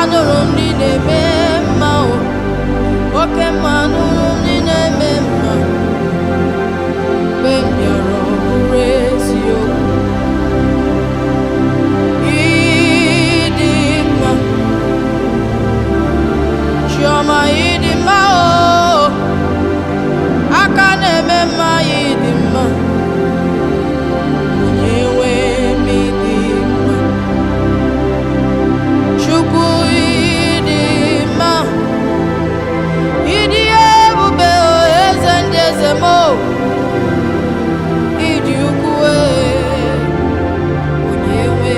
anụrụ m ndị na-eme mma o, oke mma anụrụ m ndị na-eme mma. Mgbe m bịara ọ bụrụ eziokwu, ịdị mma Chioma, ịdị mma o, aka na-eme mma, ịdị mma onye nwe m, ịdị mma Chukwu, ịdị mma, ịdị ebube o, eze ndị eze m o, ịdị ukwu onye nwe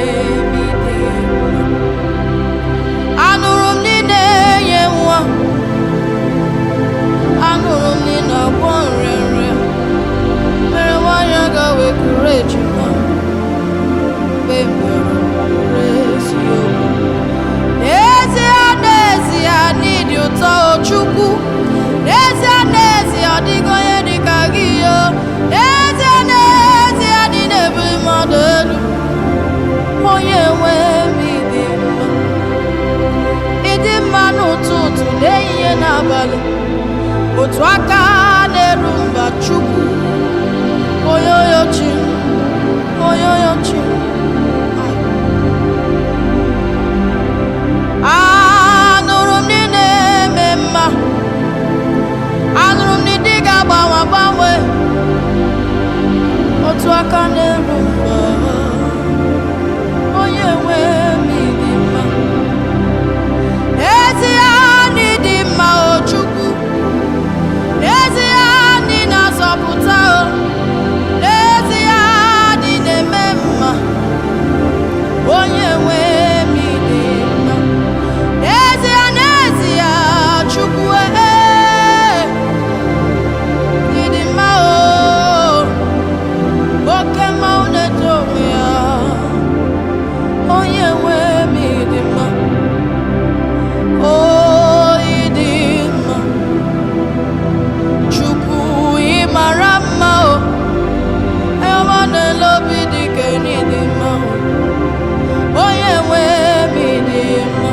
m, ịdị mma. Anụrụ m ndị na-enye nwa, anụrụ m ndị na-agwọ nrịanrịa, mere nwanyị agaghị ekuru ejima. Mgbe m bịara bụrụ eziokwu, n'ezie n'ezie n'ịdị ụtọ o Chukwu, n'ezie n'ezie ọ dịghị onye dị ka gị o, n'ezie n'ezie dị na-ebuli mmadụ elu, onye nwe m, ịdị mma. Ịdị mma n'ụtụtụ, n'ehihie, n'abalị, otu aka na-eru mba Chukwu, oyoyo chi, oyoyo chi. Anụrụ m ndị na-eme mma, anụrụ m ndị ga-agbanwe agbanwe, otu aka na-eru mba, onye nwe m, ịdị mma. N'ezie n'ịdị mma o Chukwu, n'ezie ndị na-azọpụta o, n'ezie ndị na-eme mma, onye nwe m, ịdị mma. N'ezie n'ezie Chukwu, ịdị mma o, oke mma na-eto onwe ya, onye nwe m, ịdị mma o, ịdị mma Chukwu, ị mara mma o, ayọma na-ele obi dị ka n'ịdị mma o, onye nwe m, ịdị mma.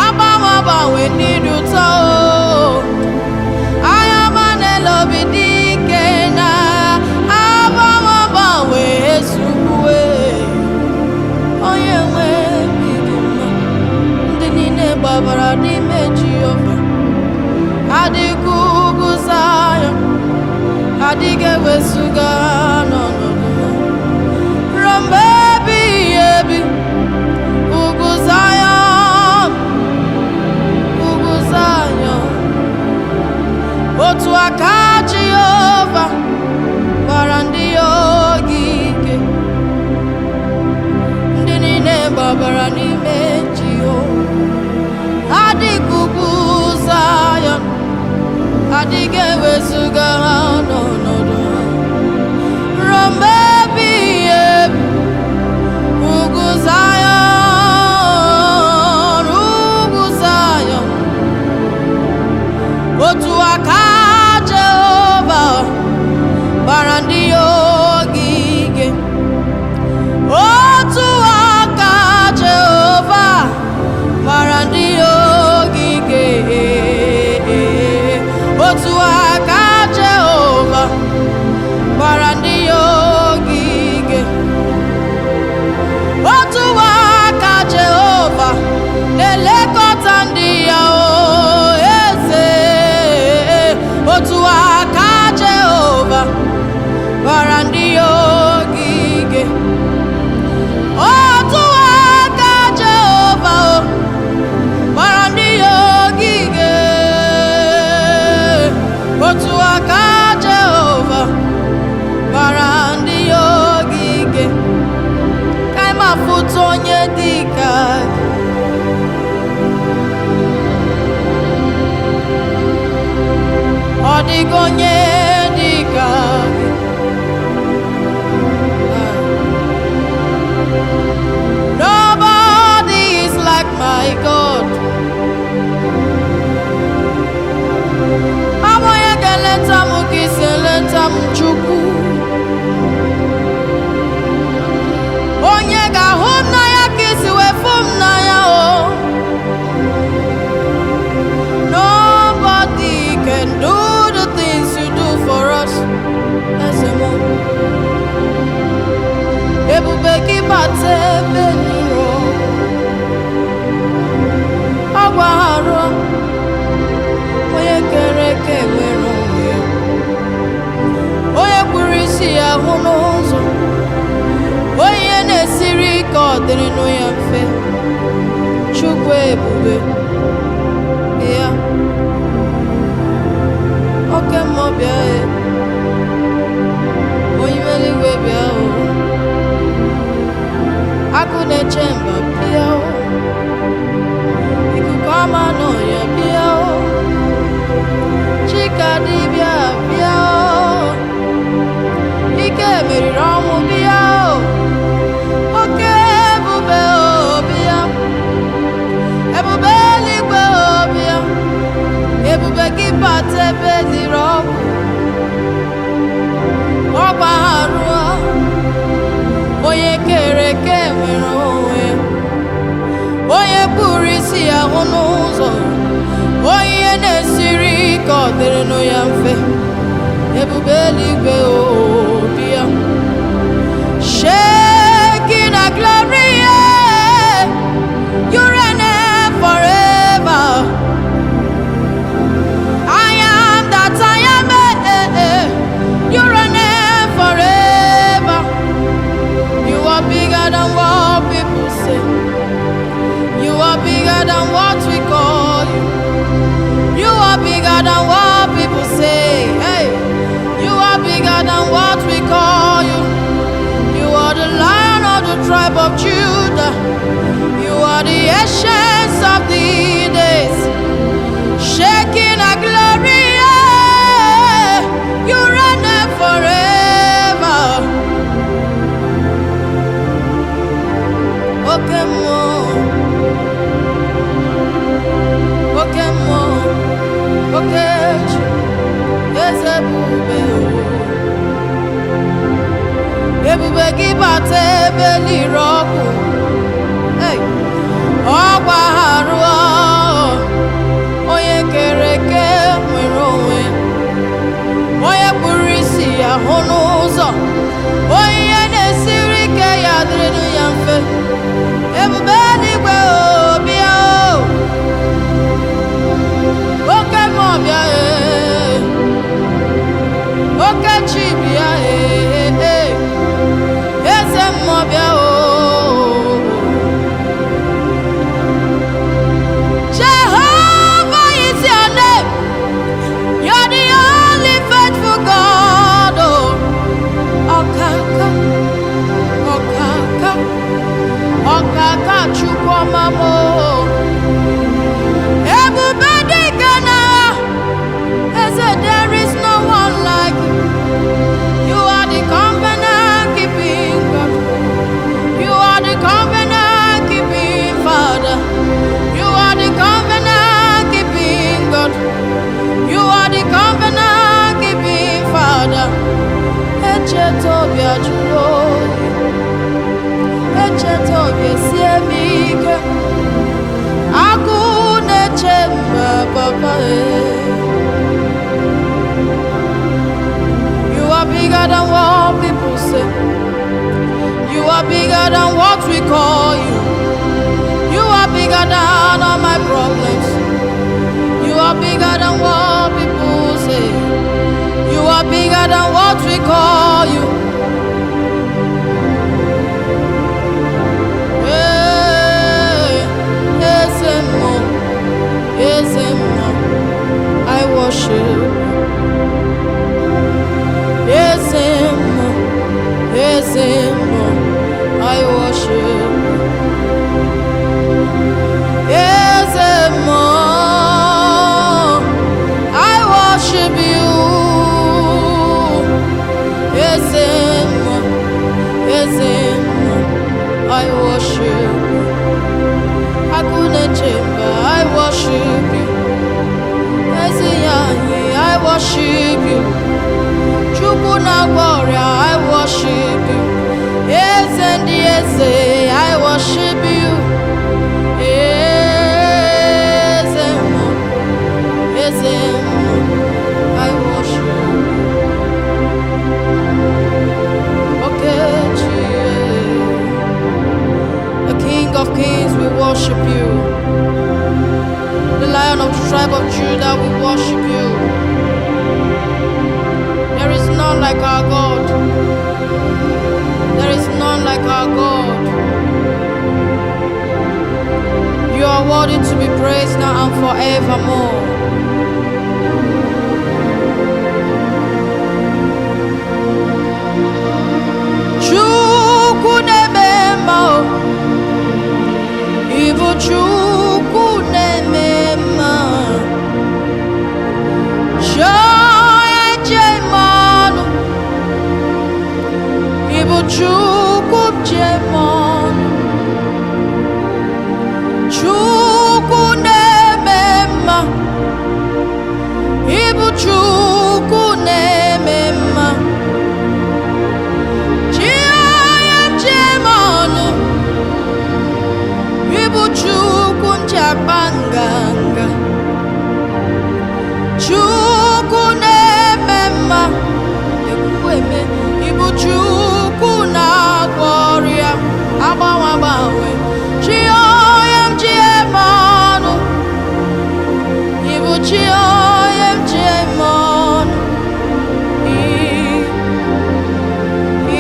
Agbanwe agbanwe n'ịdị ụtọ o, ayọma na-ele obi dị ike na agbanwe agbanwe ezugbo onye nwe m, ịdị mma. Ndị niile gbabara n'ime Jehova adịghị ugwu Zayọn, adịghị ewezuga n'ọnọdụ ha ruo mgbe ebighị ebi. Ugwu Zayọn, ugwu Zayọn, otu aka Jehova gbara ndị ya ogige. Ndị niile gbabara n'ime Jehova adịghị ugwu Zayọn, adịghị ewezuga ha n'ọnọdụ ha ruo mgbe ebighị ebi. Ugwu Zayọn, ugwu Zayọn, otu aka Jehova gbara ndị ya ogige. Otu aka Jehova gbara ndị ya ogige. Otu aka Jehova gbara ndị ya ogige. Otu aka Jehova na-elekọta ndị ya o eze. Otu aka Jehova gbara ndị ya ogige. Otu aka Jehova gbara ndị ya ogige. Otu aka Jehova gbara ndị ya ogige. Ka anyị mafụta onye dị ka gị. Ọ dịghị onye dị ka gị. isi ya hụ n'ụzọ, onye na-esiri ike ọ dịrị nụ ya mfe. Chukwu ebube ya, oke mmụọ bịa ya, onye eluigwe bịa o, agụ na-eche mba bịa o, ikuku ọma n'ọnya bịa o, chika dibịa bịa o, ike meriri ọnwụ bịa o, oke ebube o bịa, ebube eluigwe o bịa, ebube gị bata ebe dịrị ọgwụ, ọ gbagharụ onye kere eke nwere onwe, onye kpụrụ isi ya hụ n'ụzọ, onye na-esiri ike ọ dịrịnụ ya mfe. Ebube eluigwe o bịa, shaking a glory, you reign forever. I am that I am, you reign forever. You are bigger than what people say, you are bigger than what we call you, you are bigger than what people say. Hey, you are bigger than what we call you. You are the Lion of the tribe of Judah, you are the Ancient of the days, shaking a glory, you reign forever. Okay, more, okay, more, okay, yes, ebube ebube gị bata ebe n'ire ọkụ, ọ gbagharụ onye kere eke nwere onwe, onye kpụrụ isi ya hụ n'ụzọ, onye na-esiri ike ya dịrịnụ ya mfe. Ebube eluigwe o bịa o, oke mmụọ bịa oke chi bịa eze mmụọ bịa o. Jehovah is your name, you're the only faithful God. Ọkaka ọkaka ọkaka Chukwu ọma m o, ebube dịka na eze, there is no one like you. You are the covenant keeping God, you are the covenant keeping Father, you are the covenant keeping God, you are the covenant keeping Father. Echetobia jụrụ oyi, echetobia sie m ike, agụ na-eche mba papa. You are bigger than what people say, you are bigger than what we call you, you are bigger than all my problems, you are bigger than what people say, you are bigger than what we call you. I worship. I worship. I worship you. I worship. I couldn't chamber. I worship you. I worship you. Chukuna Gloria, I worship you. Yes and yes, I worship you. Yes and more. Yes and more. I worship you. Okay, the King of Kings, we worship you. The Lion of the tribe of Judah, we worship you. There is no none like our God. There is none like our God. You are worthy to be praised now and forevermore. Chukwu na-eme mma, Ịbụ Chukwu na-eme mma. Ịbụ Chukwu Jemon, Chukwu na-eme mma. Ịbụ Chukwu na-eme mma. Jemon, Ịbụ Chukwu njabanganga, Chukwu na-eme mma. Ekwueme, Ịbụ Chukwu na-agwọ ọrịa agbanwe agbanwe. Chi onye m ji eme ọnụ, Ịbụ chi onye m ji eme ọnụ.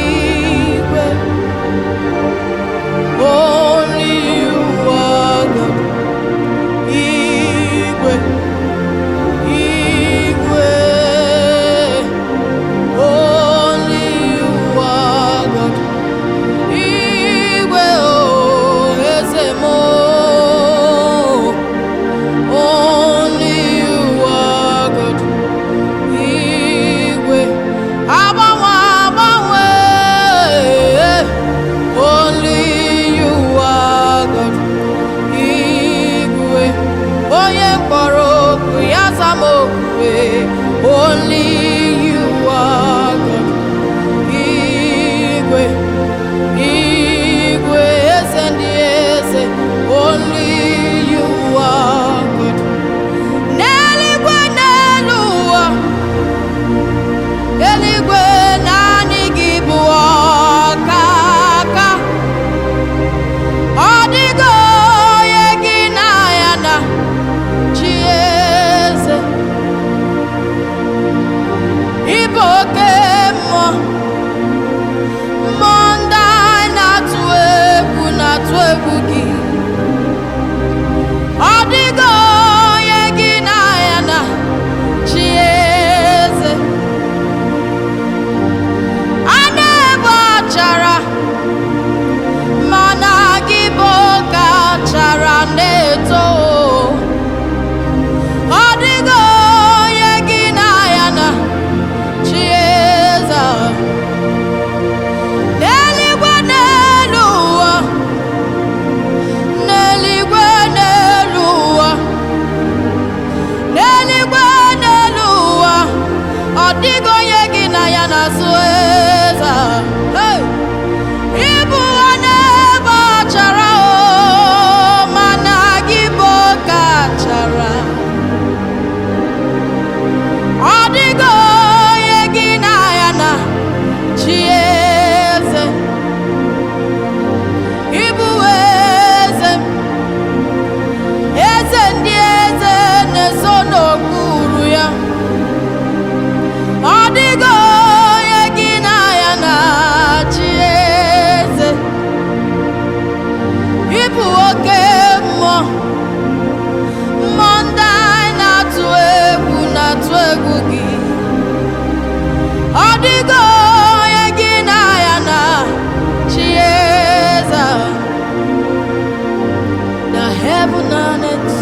Igwe, only you are God. Igwe, Igwe, only you are God. Igwe, oh, Ezemo, only you are God. Igwe, agbanwe agbanwe, only you are God. Igwe, onye mkpọrọ okwu ya zama okwukwe, only you are God. Igwe, Igwe, eze ndị eze, only you are God. N'eluigwe n'elu ụwa, eluigwe naanị gị bụ ọkaka. Ọ dịghị onye gị na ya na chi eze. Ịbụ oke mmụọ, mmụọ ndị anyị na-atụ egwu gị. Ọ dịghị onye gị na ya na chi eze. A na-ebu achara, mana gị bụ oke achara na-eto. Ọ dịghị onye gị na ya na chi eze. N'eluigwe n'elu ụwa, n'eluigwe n'elu ụwa, n'eluigwe n'elu ụwa, ọ dịghị onye gị na ya na-asụ eze. Hey! Ịbụ onye ebe achara, o, mana gị bụ oke achara. Ọ dịghị onye gị na ya na chi eze. Ịbụ eze, eze ndị eze na-eso n'okpuru ya. Ọ dịghị onye gị na ya na chi eze. Ịbụ oke mmụọ, mmụọ ndị anyị na-atụ egwu gị. Ọ dịghị onye gị na ya na chi eze. The heaven and earth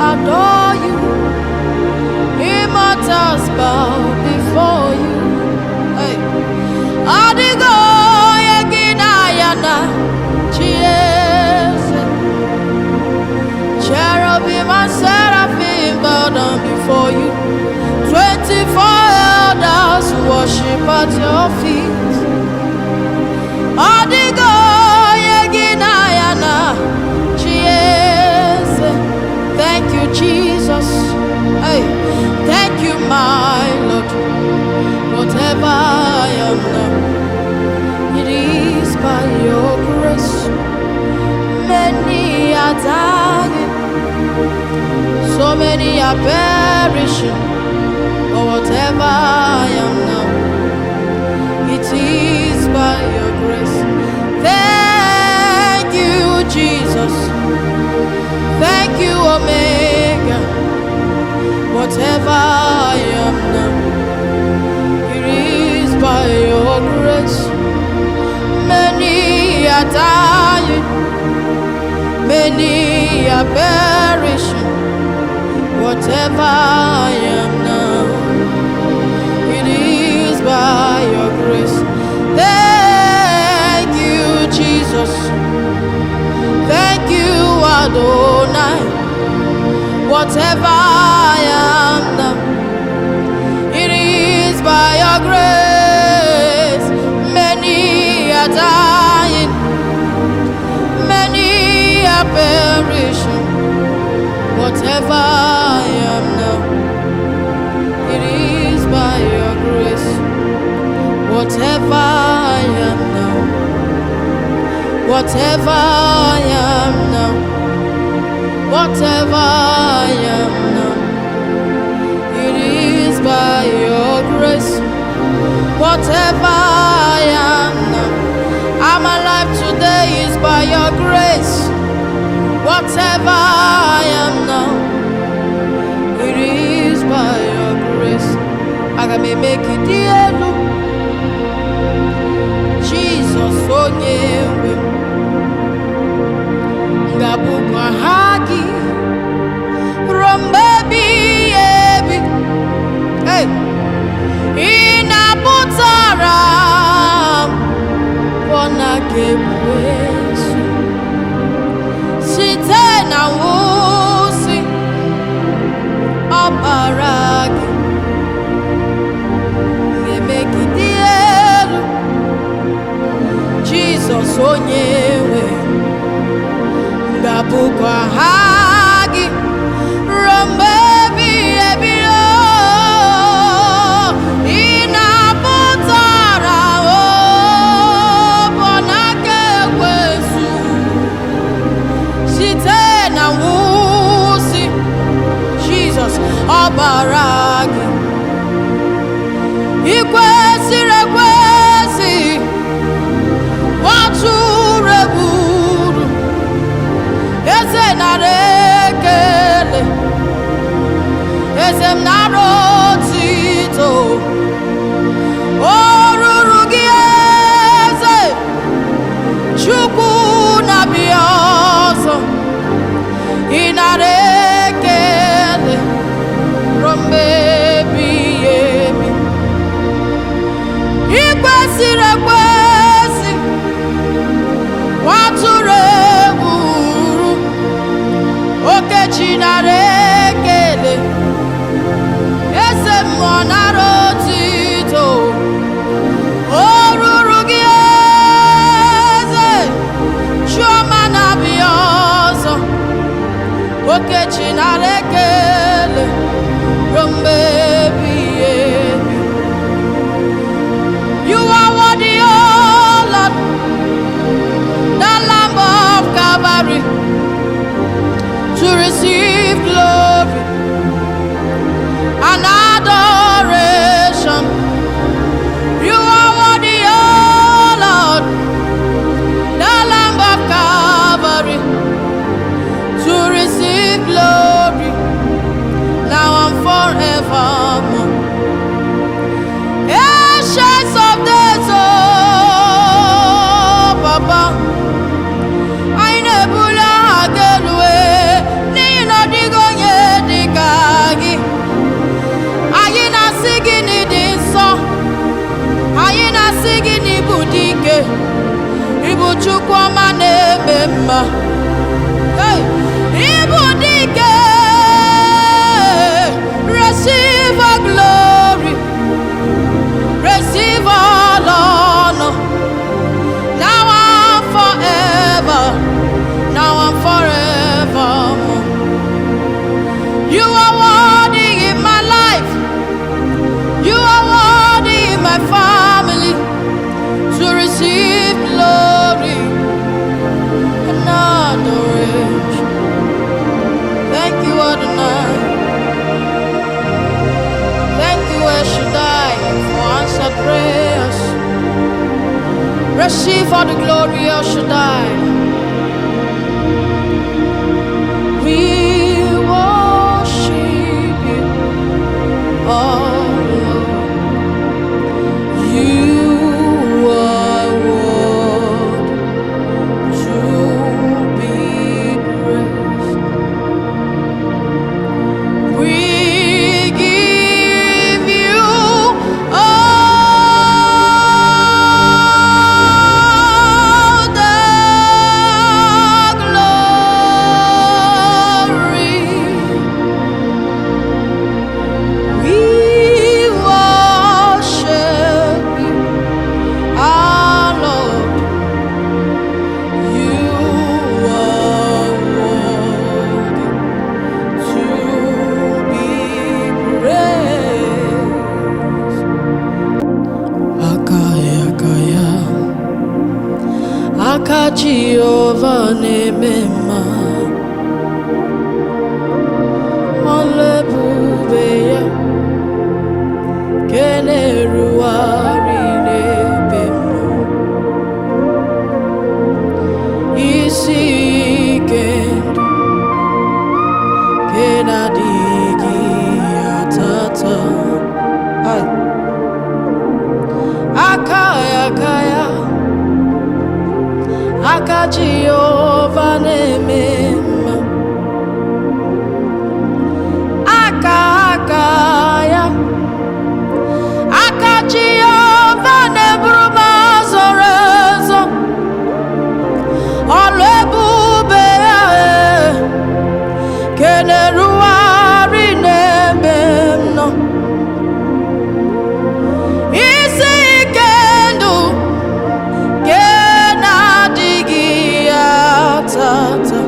adore you. Immortals bow before you. Hey. Ọ dịghị onye gị na ya na chi eze. Cherubim and seraphim bow down before you. 24 elders worship at your feet. Ọ dịghị onye gị na ya na chi eze. Thank you, Jesus. Hey, thank you, my Lord. Whatever I am now, it is by your grace. Many are dying, so many are perishing. But whatever I am now, It is by your grace. Thank you, Jesus. Thank you, Omega. Whatever I am now, it is by your grace. Many are dying, many are perishing. Whatever I am now, it is by your grace. Thank you, Jesus. Thank you, Adonai. Whatever I am now, it is by your grace. Many are dying, many are perishing. Whatever I am now, it is by your grace. Whatever I am now, whatever I am now, whatever I am now, it is by your grace. Whatever I am now, I'm alive today is by your grace. Whatever I am now, it is by your grace. I can make it dear. Jesus, oh yeah. Gabuka hagi from baby ebi. Hey, inabutara wana kebwesu site na wusi obaragi ngemekidielu Jesus onyewe. Gabuka hagi rombebi ebio inabutara o bonake kwesu site na wusi Jesus obaragi ikwesi rekwesi watu reburu eze narekele eze mnarotito oruru gi eze chukwu nabiozo inarekele rombebi ebi ikwesiri ekwesi watụrụ okechi narekele eze mmụọ nara otito oruru gị eze chioma na-abịa ọzọ okechi narekele ruo mgbe ebighị ebi. You are worthy, oh Lord, the Lamb of Calvary, to receive glory and adoration. You are worthy, oh Lord, the Lamb of Calvary, to receive glory now and forevermore. Ancients of days, oh Papa, I never get away. Ibu chukwuma na-eme mma. Hey, Ibu dike, receive all glory, receive all honor, now and forever, now and forevermore. You are worthy in my life, you are worthy in my family, to receive glory and honor. give all the glory, El Shaddai. We worship you, oh Lord. You are worthy to be praised. We give you all the glory. We worship you, our Lord. You are worthy to be praised. Akaya, akaya, aka Jehovah nemema, olebube ya, keneruari nebemo, isi kendo, kenadigi atata. Ay. Akaya, akaya, aka Jehovah nemema, aka akaya, aka Jehovah nebruma zorezo, olebube ya, keneruari nebemno, isi kendo, kenadigi atata.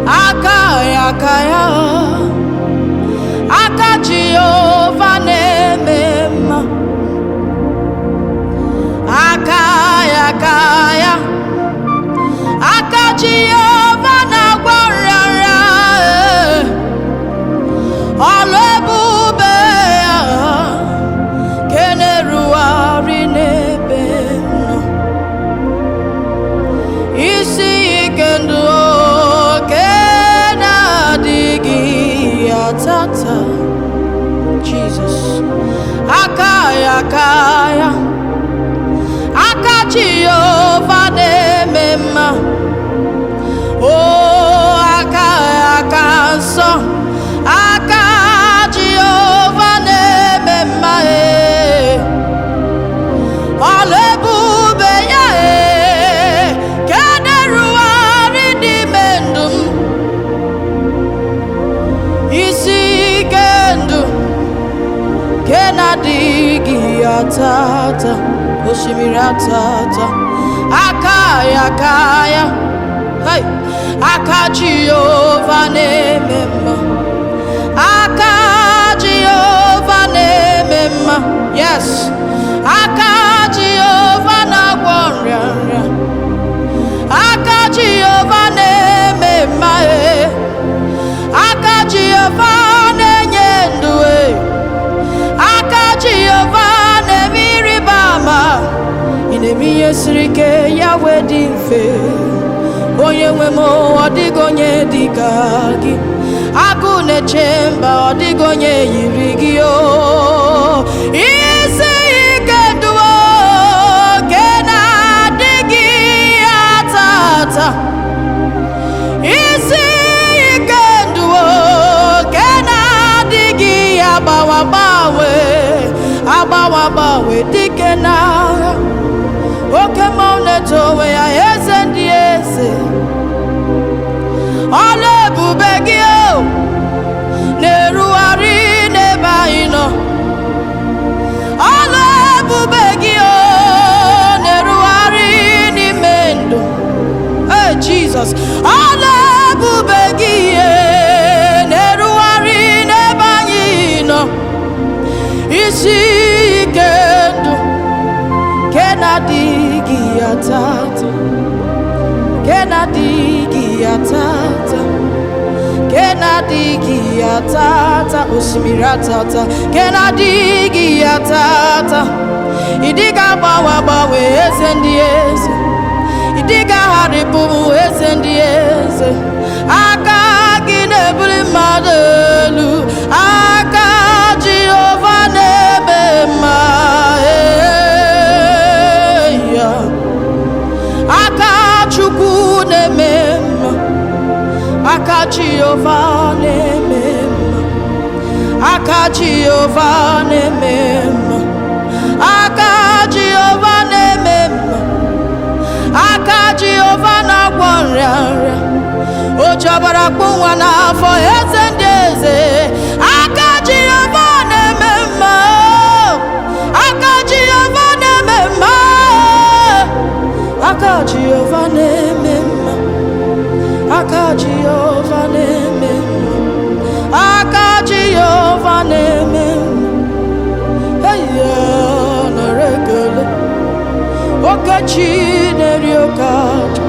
Akaya, akaya, aka Jehovah nemema, akaya, akaya, aka Jehovah nagwarara, olebube ya, keneruari nebemno, isi kendo, kenadigi atata. Jesus. Akaya, akaya, aka Jehovah nemema, oh akaya, akanso, aka Jehovah nemema, olebube ya, keneruari dimendum, isi kendo, kenadigi atata, oshimiri atata. Akaya, akaya, hey, aka Jehovah nemema, aka Jehovah nemema, yes, aka Jehovah nagwarara, aka Jehovah nemema, aka Jehovah nenyendu, aka Jehovah nemiribama, inemiye sirike yawe dimfe, onye nwemo odigonye digagi, agune chemba odigonye yirigio, isi ikeduo, kenadigi atata, isi ikenduo, kenadigi abawabawe, abawabawe dikena, oke mauneto ya eze ndi eze, olebube gị o, na-erughari n'ebe anyị nọ, olebube gị o, na-erughari n'ime ndụ, hey Jesus, olebube gị na-erughari n'ebe anyị nọ, isi ike ndụ, kenadigi atata, kenadigi atata, kenadigi atata, osimiri atata, kenadigi atata, Idiga bawa bawe esendiese. Idiga haribu esendiese. Aka gine buli madelu. Aka Jehovah nebe ma. Aka Chukwu neme ma. Aka Jehovah neme ma. Aka Jehovah neme ma. Aka Jehovah neme ma. Aka Jehovah na gwanria. O jabara kunwa na afọ eze ndị eze. Aka Jehovah neme ma. Aka Jehovah neme ma. Aka Jehovah neme ma. Aka Jehovah neme ma. Aka Jehovah neme ma. Na regele. Oke chineri okaja.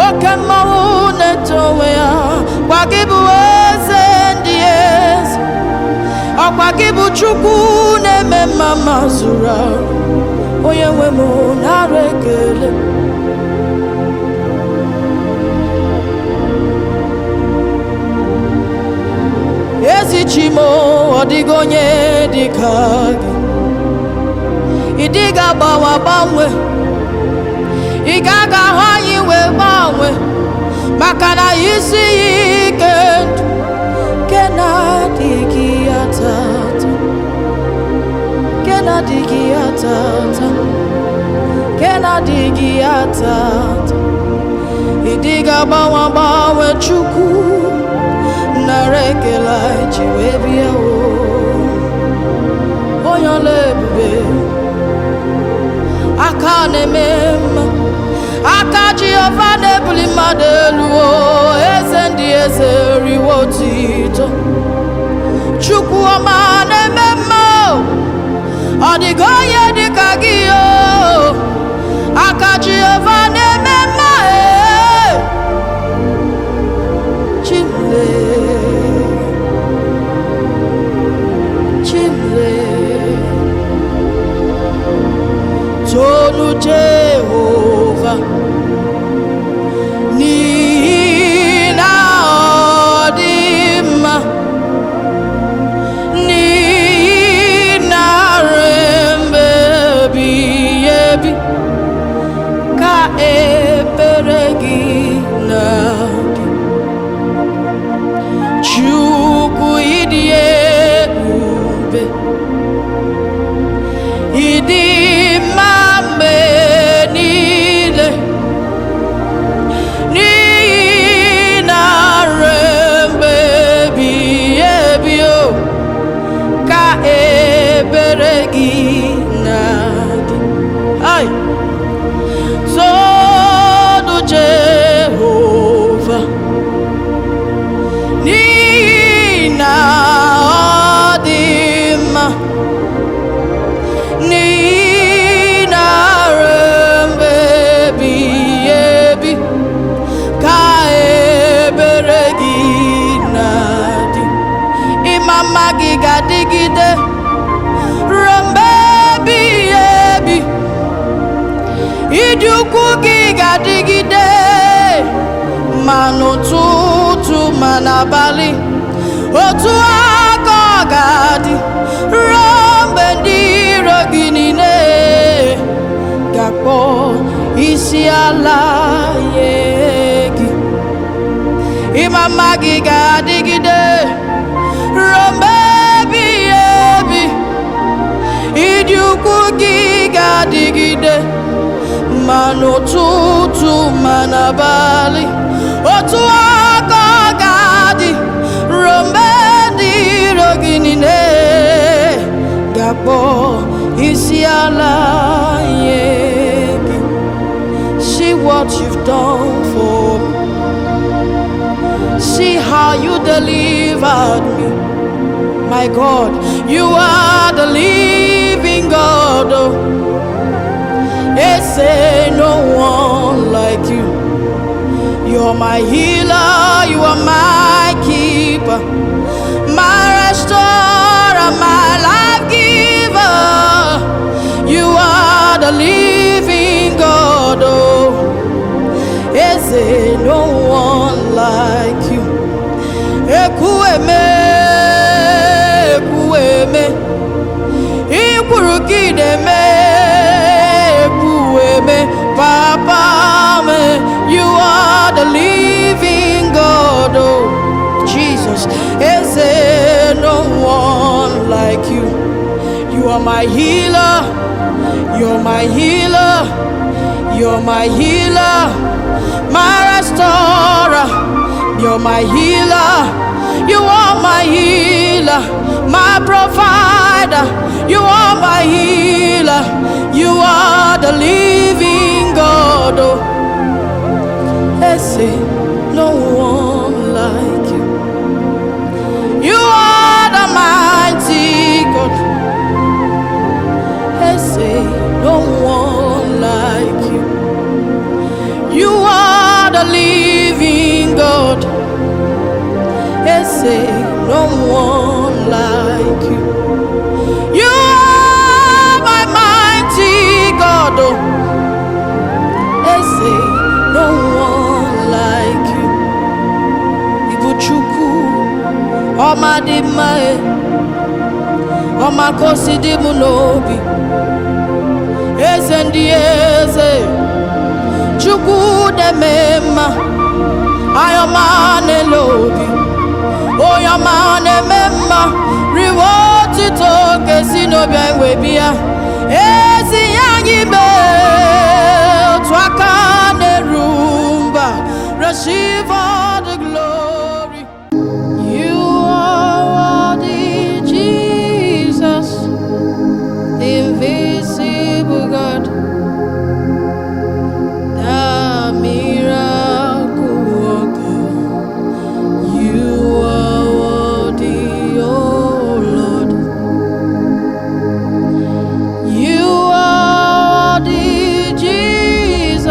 Oke mmanwụ na-etowe ya. Kwa gị bụ eze ndị eze. Ọkwa gị bụ Chukwu na-eme mma ma zuru arụ. Onye nwe m nara ekele. Ezi chi m, ọ dịghị onye dị ka gị. Ị dịghị agbanwe agbanwe. Ị gaghị ahụ anyị wee gbanwe. Maka na isi ike ndụ nke na-adịghị ya tata. Nke na-adịghị ya tata. Nke na-adịghị ya tata. Ị dịghị agbanwe agbanwe Chukwu. Nara ekele anyị ji wee bịa o. Onye ọla ebube. Aka na-eme mma. Aka Jehovah na-ebuli mmadụ elu o. Eze ndị eze riwo otito. Chukwu ọma na-eme mma o. Ọ dịghị onye dị ka gị o. Aka Jehovah na-eme mma e. Chimle. Chimle. Tonu Jehovah. N'ihi na ọ dị mma. N'ihi na rembe ebighị ebi. Ka ebere gị na-adị. Chukwu ịdị ebube. Ịdị mma mgbe niile. N'ihi na rembe ebighị ebi o. Ka ebere gị na-adị. Ai. Tonu Jehovah. N'ihi na ọ dị mma. N'ihi na rembe ebighị ebi. Ka ebere gị na-adị. Ịma mma gị ga-adịgide ruo mgbe ebighị ebi. Ịdị ukwu gị ga-adịgide ma n'ụtụtụ ma n'abalị. Otu aka ọ ga-adị ruo mgbe ndị iro gị niile ga-akpọ isi ala nye gị. Ịma mma gị ga-adịgide ruo mgbe ebighị ebi. Ịdị ukwu gị ga-adịgide ma n'ụtụtụ ma n'abalị. Otu aka ọ ga-adị ruo mgbe ndị iro gị niile ga-akpọ isi ala nye gị. See what you've done for me. See how you delivered me. My God, you are the living God. Oh. They say no one like you. You're my healer, you are my keeper, my restorer, my life giver. You say no one like you. Ekueme, ekueme, ikurukide me, ekueme, Papa me, you are the living God, oh Jesus. Say no one like you. You are my healer, you're my healer, you're my healer, my restorer, you're my healer, you are my healer, my provider, you are my healer, you are the living God. Oh, they say no one like you. You are the mighty God. They say no one like you. You are the living God. They say no one like you. You are my mighty God. Oh, they say no one like you. Ibuchuku, Omadimae, Omakosi dimunobi, Ezendieze, Chuku de mema, Ayomane lobi, Oyamane mema, reward it okay, Sinobia webia, Ezi yangibe, Twakane rumba, receive all the glory. You are worthy, Jesus, invisible God, the miracle worker. You are worthy, oh Lord. You are worthy, Jesus,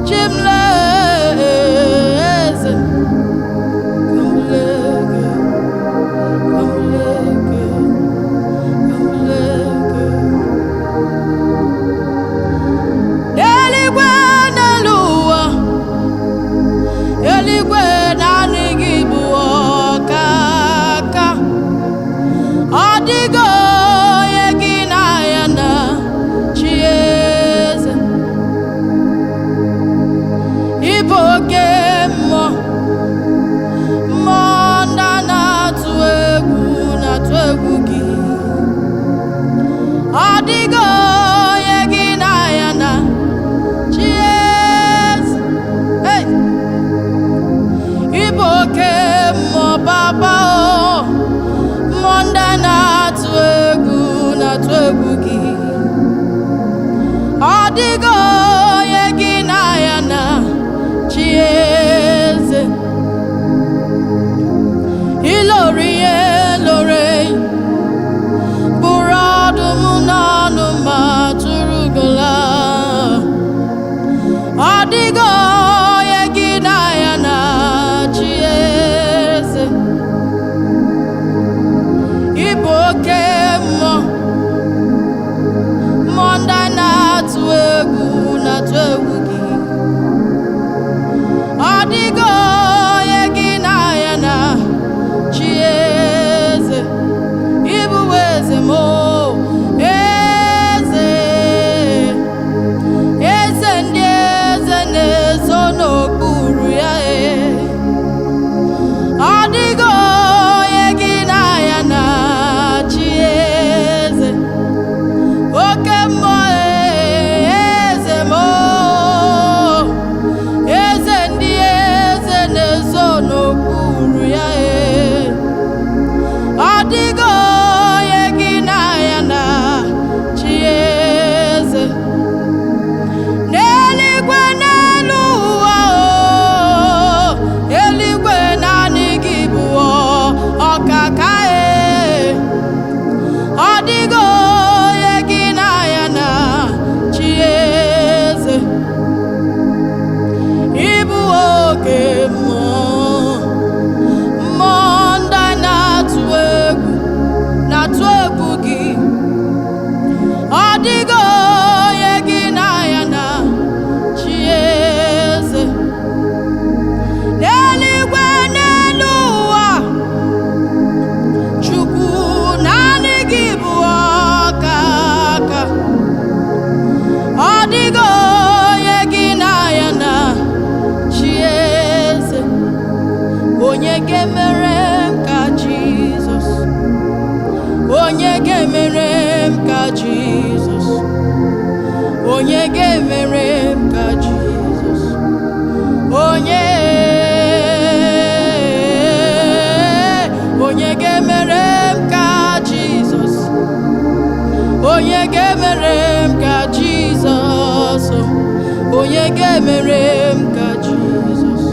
Chimleze, kamuleke, kamuleke, kamuleke. Eligwe n'eluwa, eligwe naanị gị bụ ọkaka. Ọ dịgo onye gị na ya na chi eze. Ịbụ oke mmụọ, mmụọ ndị na-atụ egwu gị. Ọ dịgo onye gị na ya na chi eze. Hey! Ịbụ oke mmụọ baba o, mmụọ ndị na-atụ egwu gị. Ọ dịgo onye gị na ya na chi eze. Ilori ihe lore, bụrụ ọdụm n'ọnụ ma tụrụ gola. Ọ dịgo onye gị na ya na chi eze. Ịbụ oke mmụọ, mmụọ ndị na-atụ egwu gị. Ọ dịgo onye gị na ya na chi eze. Ịbụ eze m o, eze, eze ndị eze na-ezo n'okpuru ya. Ọ dịgo onye gị na ya na chi eze. Oke mmụọ eze m o, eze ndị eze na-ezo n'okpuru ya. Ọ dịgo onye gị na ya na chi eze. N'eluigwe n'elu ụwa o, eluigwe naanị gị bụ ọkaka. Ọ dịgo onye gị na ya na chi eze. Ịbụ oke mmụọ, mmụọ ndị na-atụ egwu gị. Ọ dịgo onye gị na ya na chi eze. N'eluigwe n'elu ụwa, Chukwu naanị gị bụ ọkaka. Ọ dịgo onye gị na ya na chi eze. Onye ga-emere m ka Jizọs, onye ga-emere m ka Jizọs, onye ga-emere m ka Jizọs. Onye ga-emere m ka Jizọs, onye ga-emere m ka Jizọs, onye ga-emere m ka Jizọs.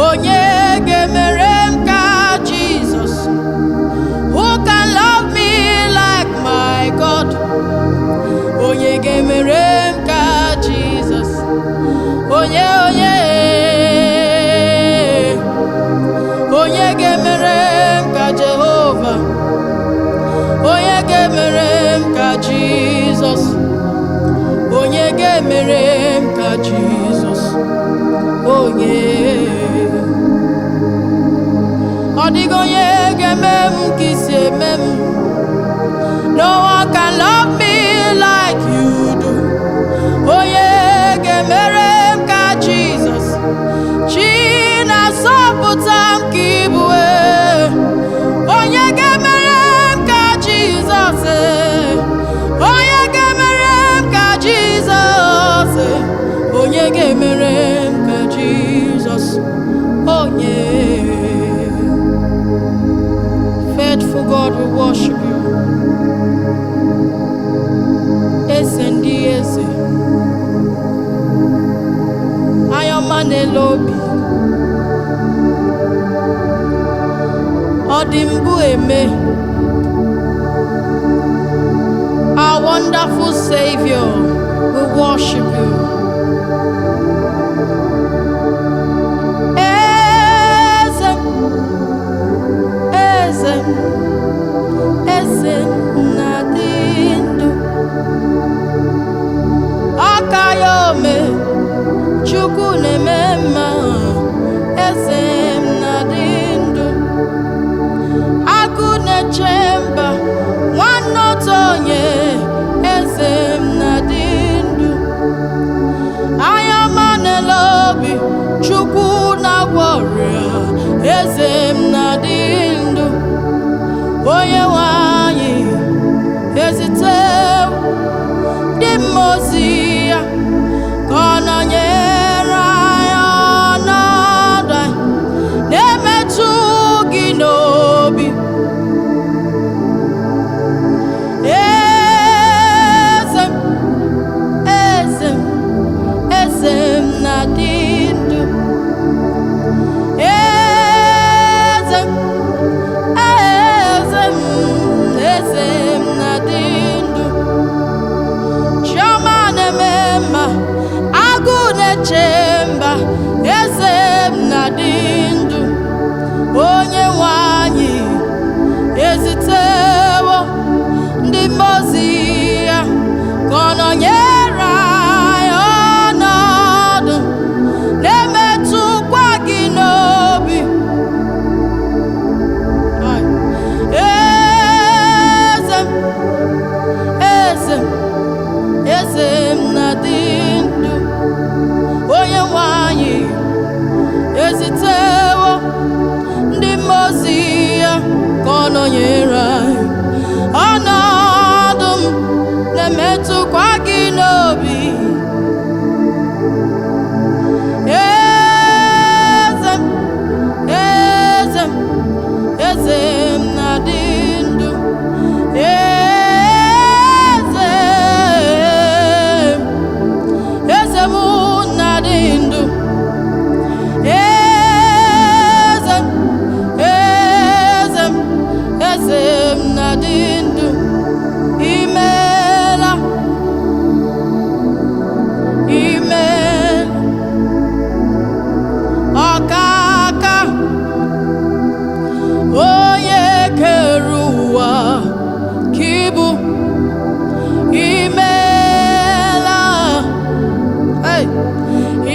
Onye ga-emere m ka Jizọs. Who can love me like my God? Onye ga-emere m ka Jizọs. Onye ga-emere m ka Jehova. Onye ga-emere m ka Jizọs. Onye ga-emere m ka Jizọs. Onye ọ dịghị onye ga-eme m ka isi eme m. No one can love me like you do. Onye ga-emere m ka Jizọs. Chi na-asọpụta m ka ịbụ. Onye ga-emere m ka Jizọs. Onye ga-emere m ka Jizọs. Onye ga-emere m ka Jizọs. Onye faithful God, we worship you. Eze ndị eze, ayọma n'elu obi, ọ dị mbụ eme. Our wonder wonderful Savior, we worship you. Eze, Eze, Eze na-adị ndụ. Aka ya ome, Chukwu na-eme mma. Eze na-adị ndụ. Agụ na-eche mba, nwanne otu onye. Eze na-adị ndụ. Anya ọma na-ele obi, Chukwu na-agwọ ọrịa. Eze na-adị ndụ. Onye nwe anyị ezitewo ndị mmụọ ozi ya ka ọ nọnyere anyị ọnọdụ anyị na-emetụ gị n'obi. Eze m, eze m, eze m na-adị ndụ. Eze m, eze m, eze m na-adị ndụ. Chioma na-eme mma, agụ na-eche mba. Eze m na-adị ndụ. Onye nwe anyị ezitewo ndị mmụọ ozi ya ka ọ nọnyere anyị ọnọdụ na-emetụkwa gị n'obi. Eze m, eze m, eze m na-adị ndụ. Onye nwe anyị ezitewo ndị mmụọ ozi ya ka ọ nọnyere anyị ọnọdụ m na-emetụkwa gị n'obi. Eze m, eze m, eze m na-adị ndụ. Eze m, eze m na-adị ndụ. Eze m, eze m, eze m na-adị ndụ. Imeela, imeela, ọkaka onye kere ụwa ka ị bụ. Imeela, hey,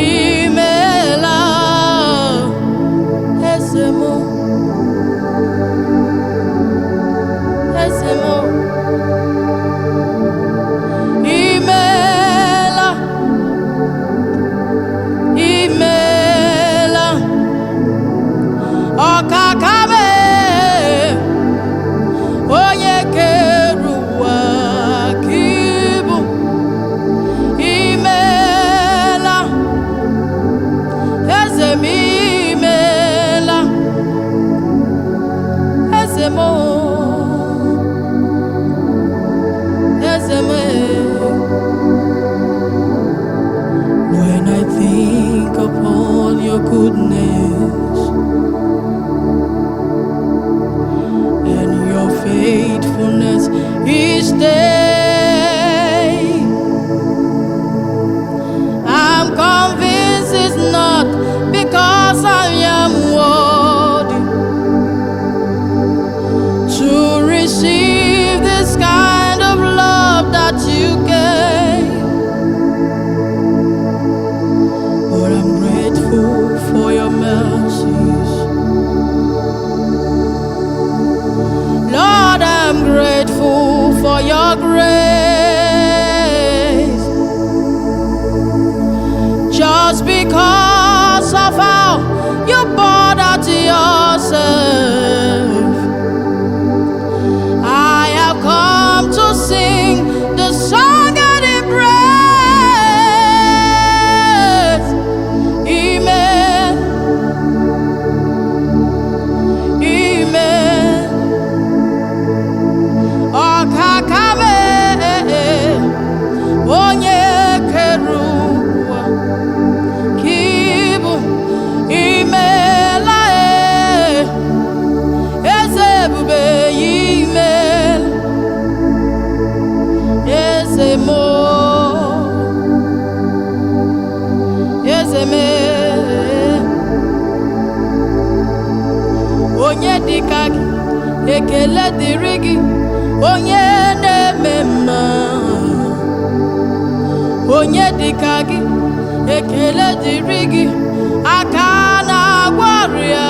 imeela, eze m, eze m, imeela, imeela, ọkaka mee onye kere ụwa ka ị bụ. Imeela, eze m, imeela, eze m, eze m. When I think upon your goodness and your faithfulness each day, I'm convinced it's not because I am worthy to receive this kind of love that you gave, but I'm grateful for your mercies. Lord, I'm grateful for your grace. Just because of how you poured out yourself, I have come to sing the song and in praise. Amen. Amen. Ọkakame onye kere ụwa ka ị Ezemo, Ezeme, onye dịka gị, ekele dịrị gị, onye na-eme mma. Onye dịka gị, ekele dịrị gị, aka na-agwọ ọrịa.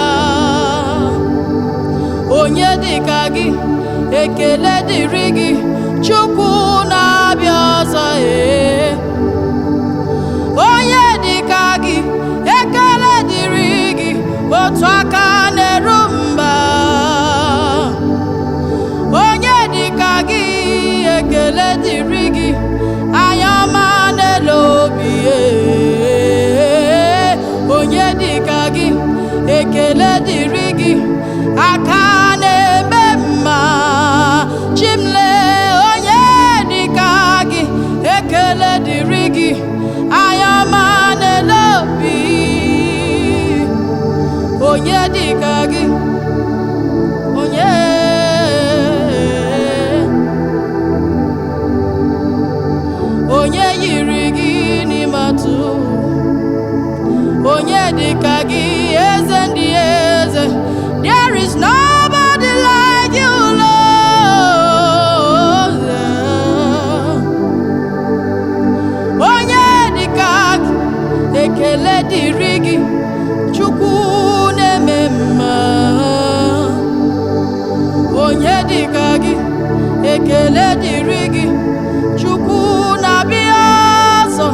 Onye dịka gị, ekele dịrị gị, Chukwu na-abịa ọzọ. Onye dịka gị, ekele dịrị gị, otu aka na-eru mba. Onye dịka gị, ekele dịrị gị, anya ọma n'elu obi. Onye dịka gị, ekele dịrị gị, aka na-eme mma. Chimle, onye dịka gị, ekele dịrị gị, anya ọma n'elu obi. Onye dịka gị, onye yiri gị n'ime atụ. Onye dịka gị, eze ndị eze. There is nobody like you, Lord. Onye dịka gị, ekele dịrị gị, Chukwu na-eme mma. Onye dịka gị, ekele dịrị gị, Chukwu na-abịa ọzọ.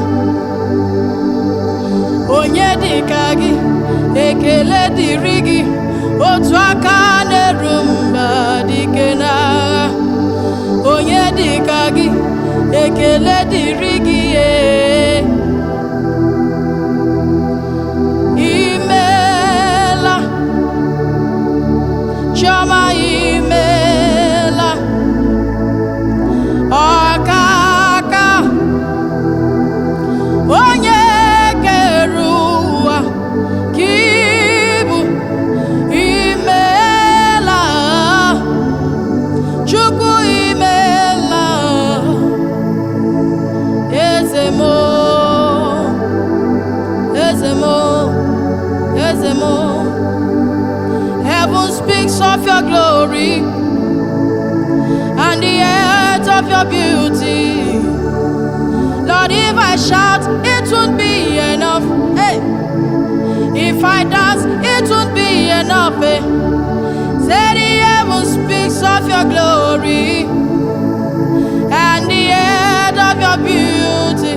Onye dịka gị, ekele dịrị gị, otu aka na-eru mba dike n'agha. Onye dịka gị, ekele dịrị gị. Imela Chioma, imela ọkaka, onye kere ụwa ka ịbụ. Imela Chukwu, imela Ezemo, Ezemo, Ezemo. Heaven speaks of your glory and the earth of your beauty. Lord, if I shout, it won't be enough. Hey, if I dance, it won't be enough. Hey, say the heaven speaks of your glory and the earth of your beauty.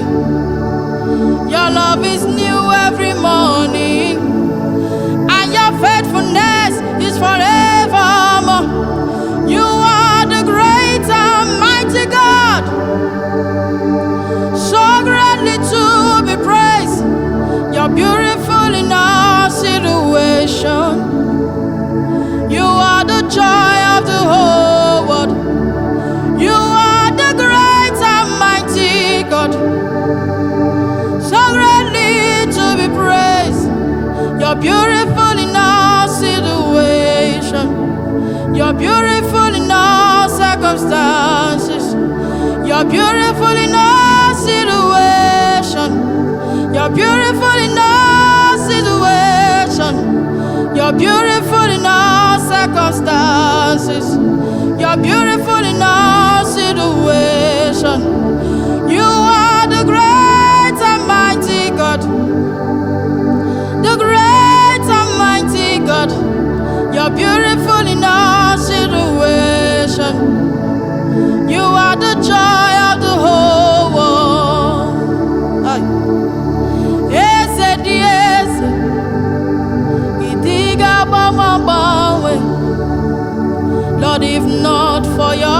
Your love is new every morning, and your faithfulness is forevermore. You are the great and mighty God, so greatly to be praised. You're beautiful in our situation. You are the joy of the whole world. You are the great and mighty God, so greatly to be praised. You're beautiful in our situation. You're beautiful in all circumstances. You're beautiful in all situation. You're beautiful in all situation. You're beautiful in all circumstances. You're beautiful in all situation. You are the great and mighty God, the great and mighty God. You're beautiful in all situation. You are the joy of the whole world. Eze di eze, idiga bawe. Lord, if not for your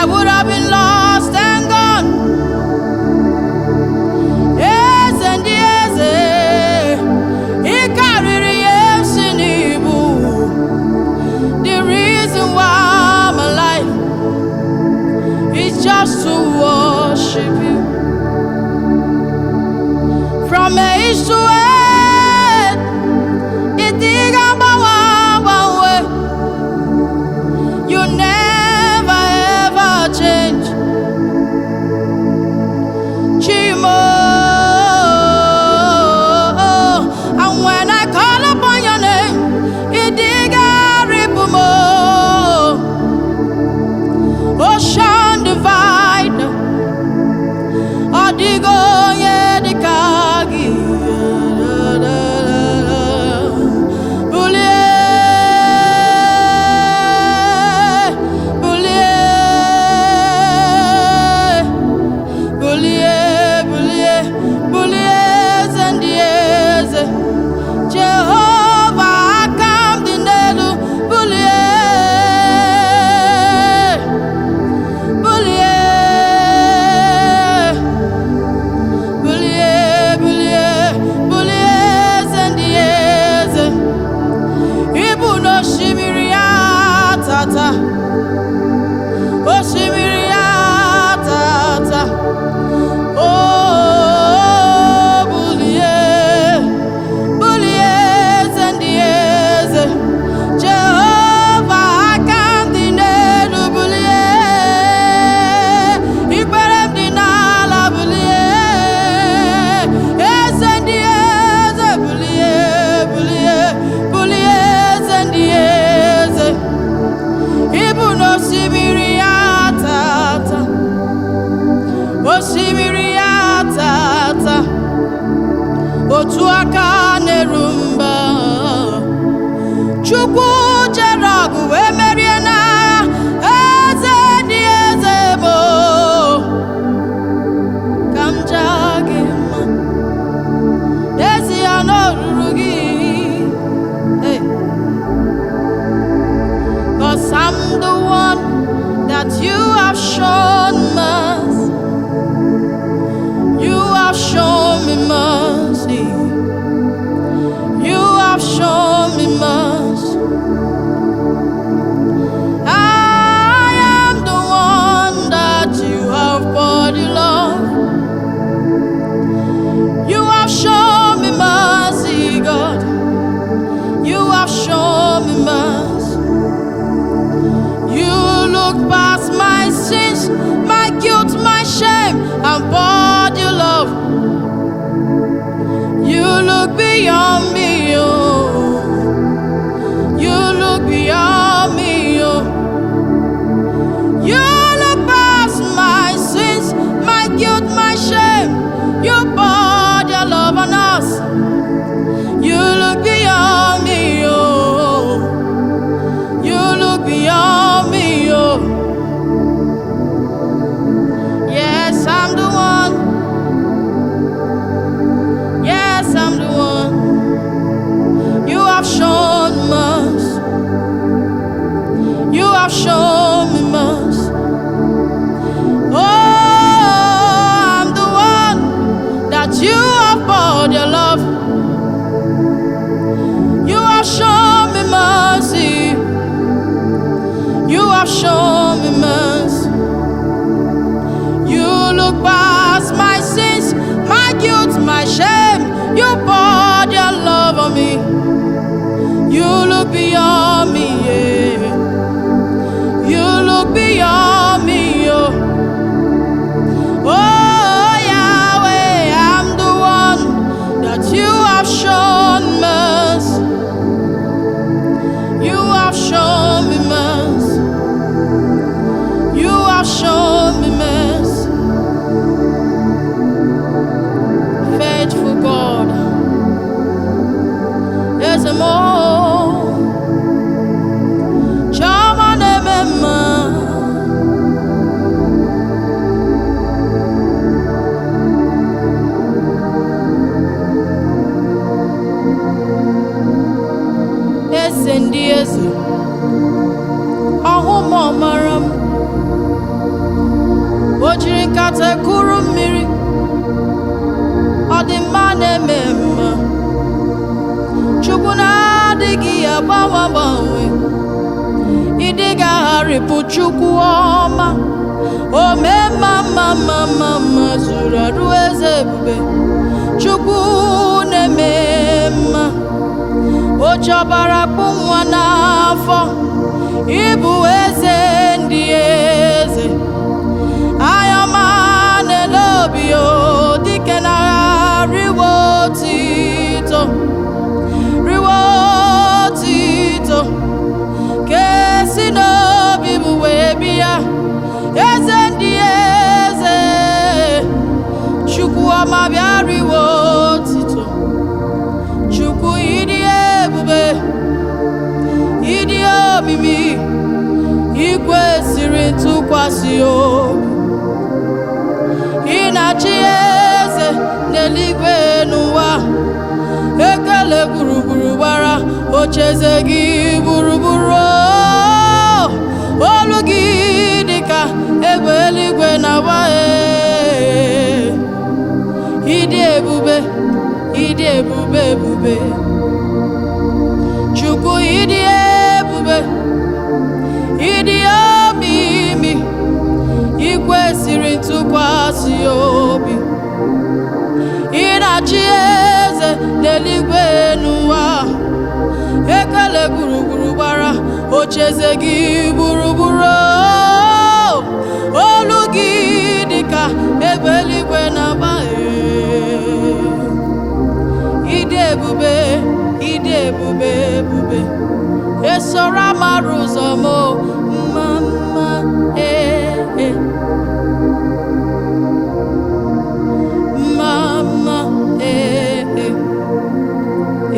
would have been lost and gone. Yes, and yes, he carried yes in Igbo. The reason why I'm alive is just to worship you. From age to age, it dig about one way. You never ever change. Chimo, and when I call upon your name, it dig a ripumo. Ocean divide, Odigo ye the kagi. Otuaka nerumba Chukwu jeragu emeriena eze di eze mo kamjagima ezi anorugi hey. 'Cause I'm the one that you have shown mercy. You have shown me mercy. You have shown me mercy. I am the one that you have poured your love. You have shown me mercy, God. You have shown me mercy. You look past my sins, my guilt, my shame, and poured your love. You look beyond me, oh. You look beyond me, oh. You look past my sins, my guilt, my shame. You poured your love on us. You look beyond me, oh. You look beyond me, oh. Yes, I'm the one. Yes, I'm the one. You have shown mercy. You have shown me mercy. Oh, I'm the one that you have poured your love. You have shown me mercy. You have shown me mercy. You look past my sins, my guilt, my shame. You poured your love on me. You look beyond me, yeah. You look beyond me, oh. Oh, Yahweh, I'm the one that you have shown mercy. You have shown me mercy. You have shown me mercy. Faithful God, there's a more. Chama nemema, ọma na-eme mma, Chukwu na-adịghị agbanwe, ịdịghị agharịpụ Chukwu ọma, ome mma zuru arụ eze ebube, Chukwu na-eme mma, o chọbara kpụ nwa n'afọ, ịbụ eze ndị eze, ayọma na-ele obi o dike na riwo otito kesi n'obi bụ wee bịa, eze ndị eze, Chukwu ọma bịa riwo otito, Chukwu ịdị ebube, ịdị omimi, ikwesịrị ntụkwasị obi, ị na-achị eze n'eluigwe n'ụwa, ekele gburugburu gbara ocheeze gị gburugburu, olu gị dịka egbe eluigwe na-agba, ịdị ebube, ịdị ebube ebube, Chukwu ịdị ebube, ịdị omimi, ikwesịrị ntụkwasị obi, ị na-achị eze n'eluigwe n'ụwa, ekele gburugburu gbara ocheeze gị gburugburu, olu gị dịka egbe eluigwe na-agba, ịdị ebube, ịdị ebube ebube, esoro amara ụzọ m mma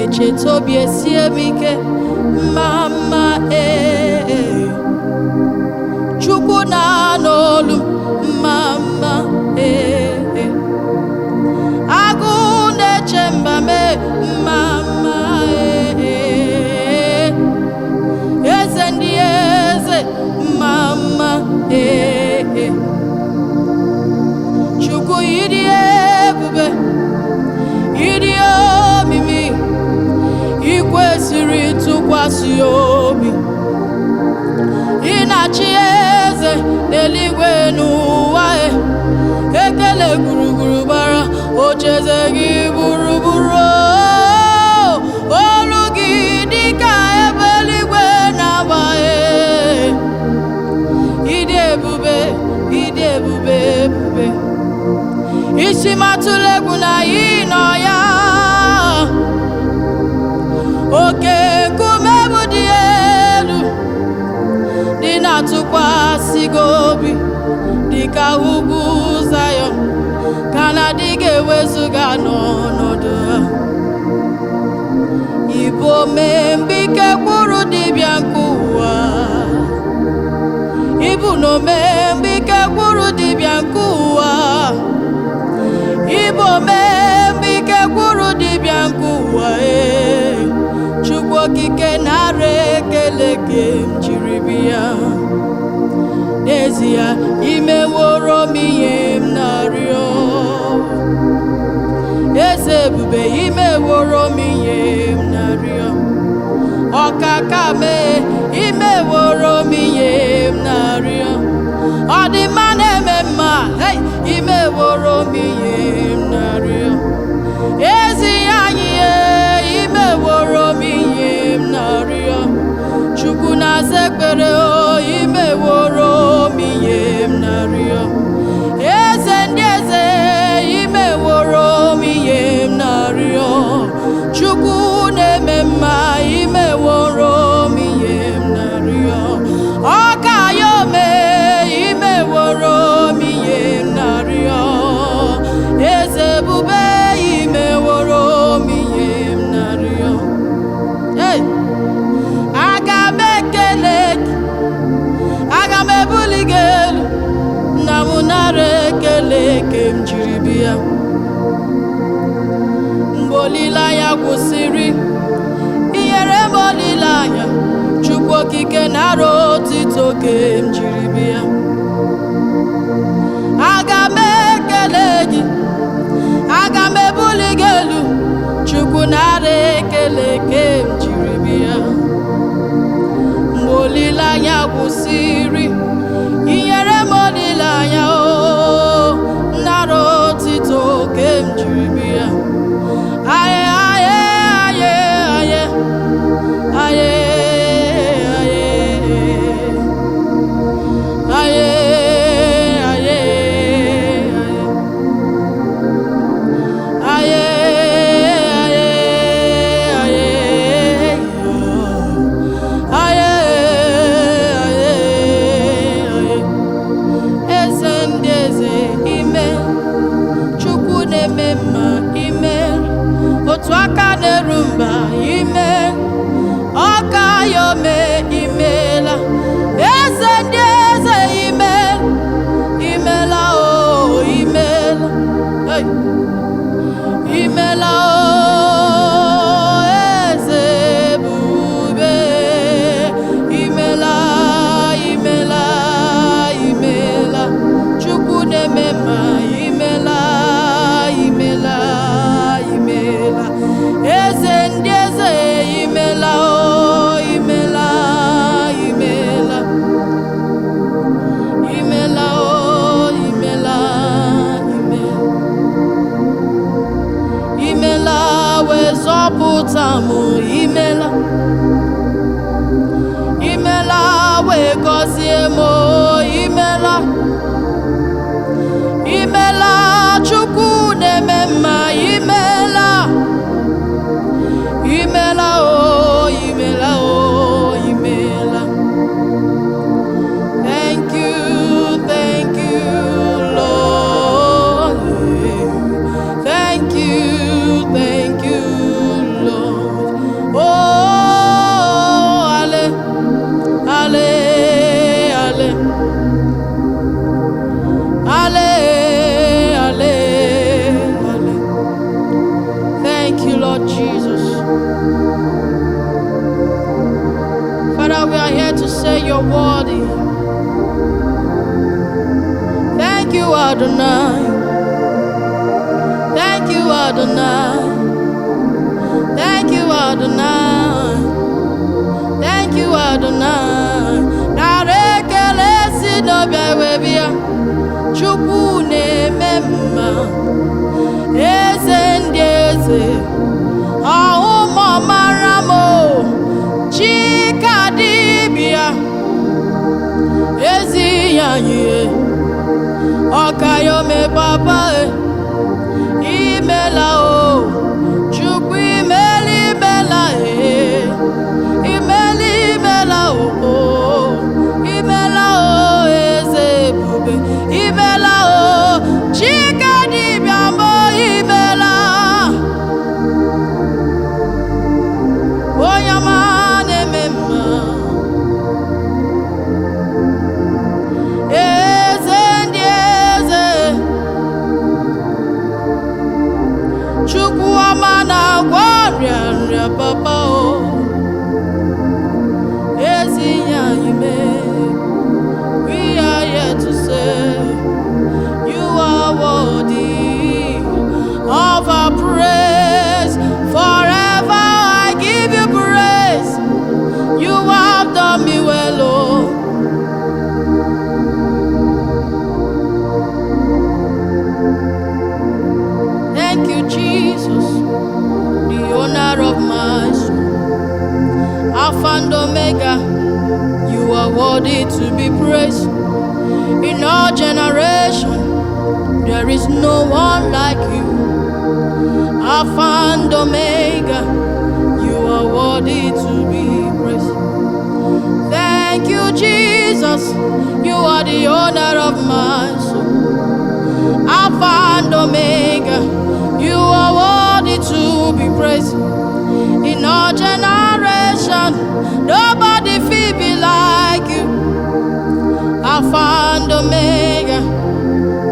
echeta obi esie m ike mma Chukwu na-anụ olu mma agụ na-eche mba mee mma eze ndị eze mma Chukwu ịdị ebube, ịdị omimi, ikwesịrị ntụkwasị obi, ị na-achị eze n'eluigwe n'ụwa, ekele gburugburu gbara ocheeze gị gburugburu, olu gị dịka egbe eluigwe na-agba, ịdị ebube, ịdị ebube ebube, isi matụla egwu na ị nọ ya, oke nkume bụ dị elu, dị na-atụkwasị gị obi, dịka ugwu Zayọn, ka na-adịghị ewezuga n'ọnọdụ ha, ịbụ omemgbe ike kwụrụ dibịa nke ụwa, ịbụ na omemgbe ike kwụrụ dibịa nke ụwa, ịbụ omemgbe ike kwụrụ dibịa nke ụwa, Chukwu okike nara ekele ka m jiri bịa, n'ezie imeworo m ihe m na-arịọ, eze ebube imeworo m ihe m na-arịọ, ọkaka mee imeworo m ihe m na-arịọ, ọdịmma na-eme mma imeworo m ihe m na-arịọ, ezi anyị imeworo m ihe m na-arịọ, Chukwu na-aza ekpere imeworo m ihe m na-arịọ, eze ndị eze imeworo m ihe m na-arịọ, Chukwu na-eme mma imeworo m ihe m na-arịọ, ọka ya ome imeworo m ihe m na-arịọ, eze ebube imeworo m ihe m na-arịọ, aga m ekele gị, aga m ebuli gị elu, nna m nara ekele ka m jiri bịa, mgbe olileanya gwụsịrị, inyere m olileanya, Chukwu okike nara otito ka m jiri bịa, aga m ekele gị, aga m ebuli gị kwụsịrị inyere m olileanya nara otito ke m jiri bịa. Aye, aye, aye, aye, aye, aye, aye, aye, aye, otu aka na-eru mba ime ọka yome imela eze ndị eze imela o imela hey. Imela o eze ebube imela imela imela Chukwu na-eme mma imela imela imela eze ndị eze imela o imela imela imela o imela imela imela wee zọpụta m imela imela wee gọzie m imela imela Chukwu na-eme mma imela imela o imela o imela. Thank you Lord. Thank you Lord. Oh ale ale ale ale ale ale. Thank you Lord Jesus. Father, we are here to say you're worthy. Thank you Adonai. Thank you Adonai. Thank you Adonai. Thank you Adonai. Nara ekele si n'obi ewebia Chukwu na-eme mma eze ndị eze ọhụma mara m Chika dibịa ezi anyị ọkayome papa imela o Chukwu imela imela imela imela o imela o eze ebube imela o Chika dibịa mbọ imela onye ọma na-eme mma eze ndị eze Chukwu ọma na-agwọ ọrịa nrịa papa o ezi ya ime. We are here to say you are worthy of our praise. Forever I give you praise. You have done me well, oh. Thank you, Jesus, the owner of my soul. Alpha and Omega, you are worthy to be praised. In all generation, there is no one like you. Alpha and Omega, you are worthy to be praised. Thank you, Jesus, you are the owner of my soul. Alpha and Omega, you are worthy to be praised. In all generation, nobody feel be like you. Alpha and Omega,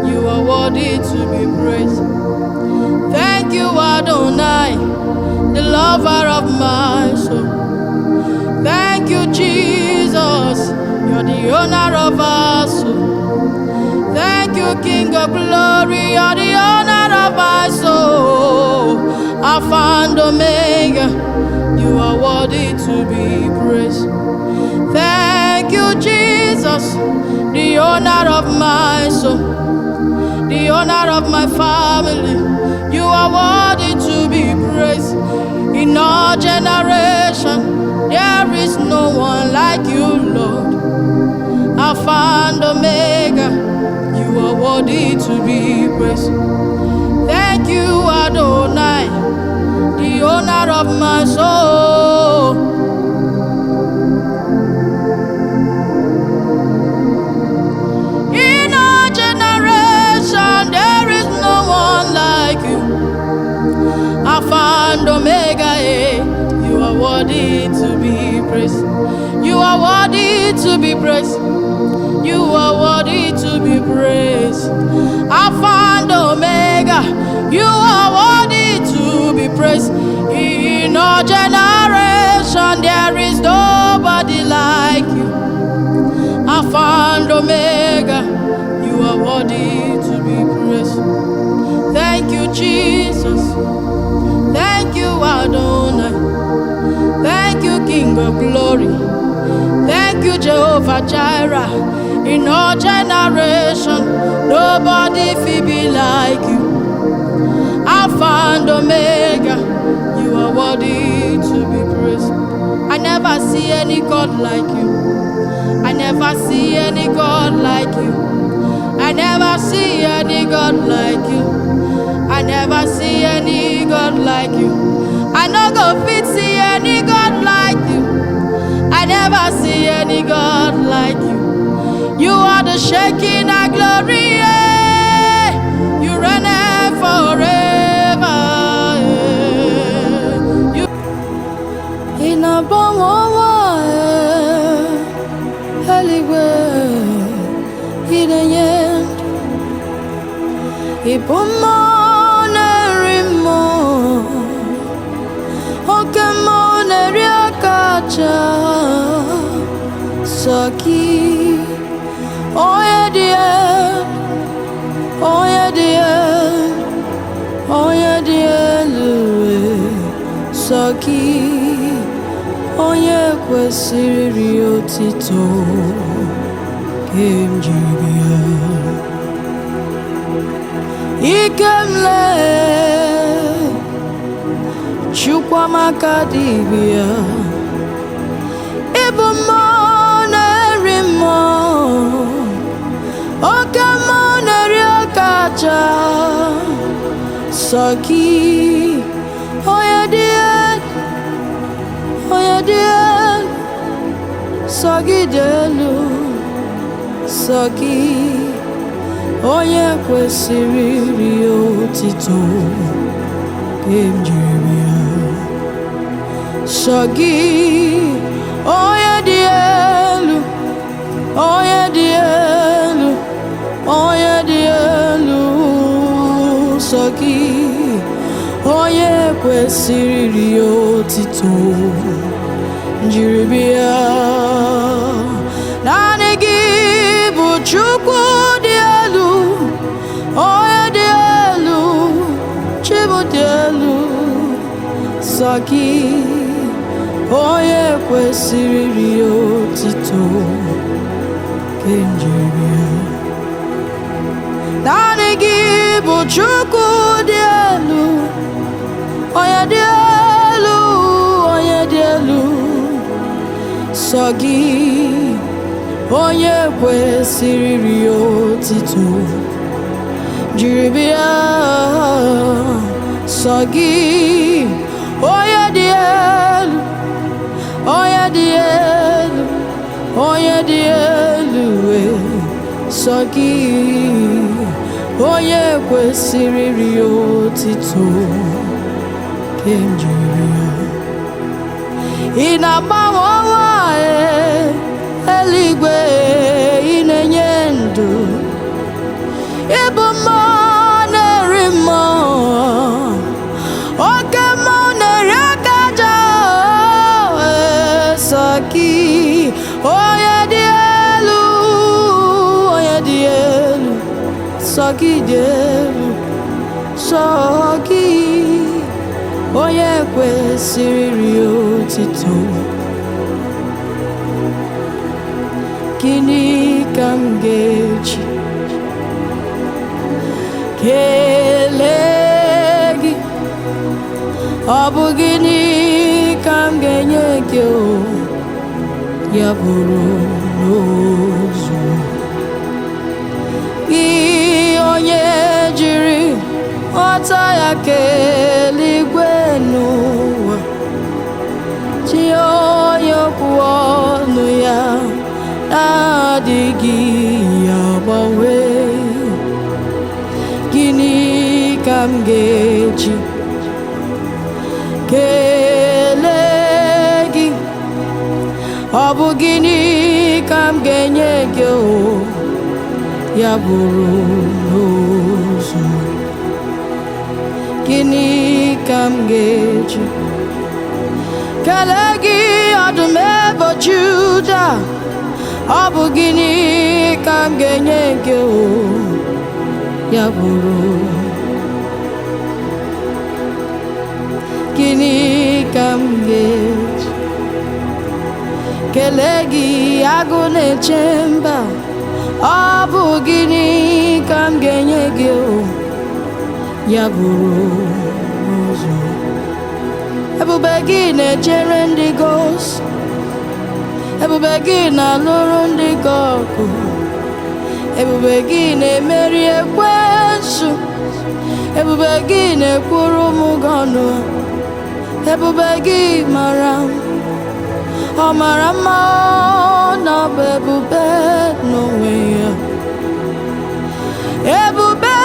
you are worthy to be praised. Thank you Adonai, the lover of my soul. Thank you Jesus, you're the owner of our soul. Thank you King of glory, you're the owner of my soul. Alpha and Omega, you are worthy to be praised. Thank you Jesus. Jesus, the owner of my soul, the owner of my family. You are worthy to be praised. In all generation, there is no one like you, Lord. Alpha and Omega, you are worthy to be praised. Thank you, Adonai, the owner of my soul. In our generation, there is no one like you. Alpha and Omega, you are worthy to be praised. You are worthy to be praised. You are worthy to be praised. Alpha and Omega, you are worthy to be praised. In our generation, there is nobody like you. Alpha and Omega, you are worthy to be praised. Thank you, Jesus. Thank you, Adonai. Thank you, King of Glory. Thank you, Jehovah Jireh. In all generation, nobody will be like you. Alpha and Omega, you are worthy to be praised. I never see any God like you. I never see any God like you. I never see any God like you. I never see any God like you. I no go fit see any God like you. I never see any God like you. You are the shaking and glory. Yeah. You reign forever. Yeah. You in a bomb. In the end, Ipomonerimo, Okemoneriakacha, Saki, Oya dear, Oya dear, Oya dear, Saki, Oya kwesirio tito. Ikemle Chukwamaka dibia Ibumonerimo Okamoneriakacha Saki Oya dear Sagi delu Saki onye kwesịrị otito Kemjibia Sagi onye dị elu onye dị elu onye dị elu Sagi onye kwesịrị otito Njiribia naanị gị Chukwu dị elu, onye dị elu, Chibu dị elu, Saki, onye kwesịrị otito Kenjibia. Naanị gị bụ Chukwu dị elu, onye dị elu, onye dị elu, Saki, onye kwesịrị otito Jiribia Sagi onye dị elu onye dị elu onye dị elu Sagi onye kwesịrị otito Kenjibia ị na-agbanwe ọnwa eluigwe ị na-enye ndụ ịbụ mmụọ na-eri mmụọ oke mmụọ na-eri aka aja Saki onye dị elu onye dị elu Saki dị elu Saki onye kwesịrị otito gịnị ka m ga-eji kelee gị? Ọ bụ gịnị ka m ga-enye gị ya bụrụ n'ozu? Gị onye jiri nghọta ya kelee igwe n'ụwa, chi onye okwu ọnụ ya na-adịghị ya gbanwee. Gịnị ka m ga-eji kelee gị? Ọ bụ gịnị ka m ga-enye gị ya bụrụ n'ozu? Gịnị ka m ga-eji kelee gị, ọdụm ebo Juda? Ọ bụ gịnị ka m ga-enye gị ya bụrụ? Gịnị ka m ga-eji kelee gị, agụ na-eche mba? Ọ bụ gịnị ka m ga-enye gị ya bụrụ n'ụzọ? Ebube gị na-echere ndị gos, ebube gị na-alụrụ ndị gị ọgụ, ebube gị na-emeri ekwensu, ebube gị na-ekwuru m gị ọnụ. Ebube gị mara ọ mara mma, na ọ bụ ebube n'onwe ya. Ebube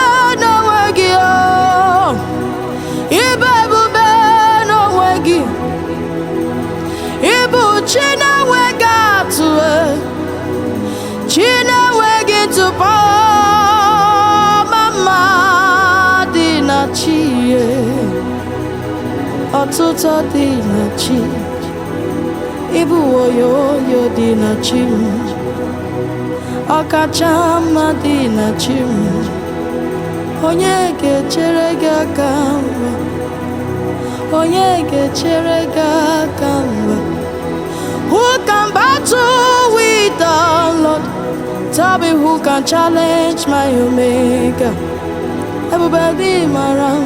n'onwe gị, ịbụ ebube n'onwe gị, ịbụ chi na-enweghị atụ, chi na-enweghị ntụpọ, mama dị na chi, ọtụtụ dị na chi, ịbụ oyoyo dị na chi m, ọkacha mma dị na chi m. Onye ga-echere gị aka mgbe? Onye ga-echere gị aka mgbe? Who can battle with the Lord? Tell me who can challenge my Omega? Ebube dị mara m,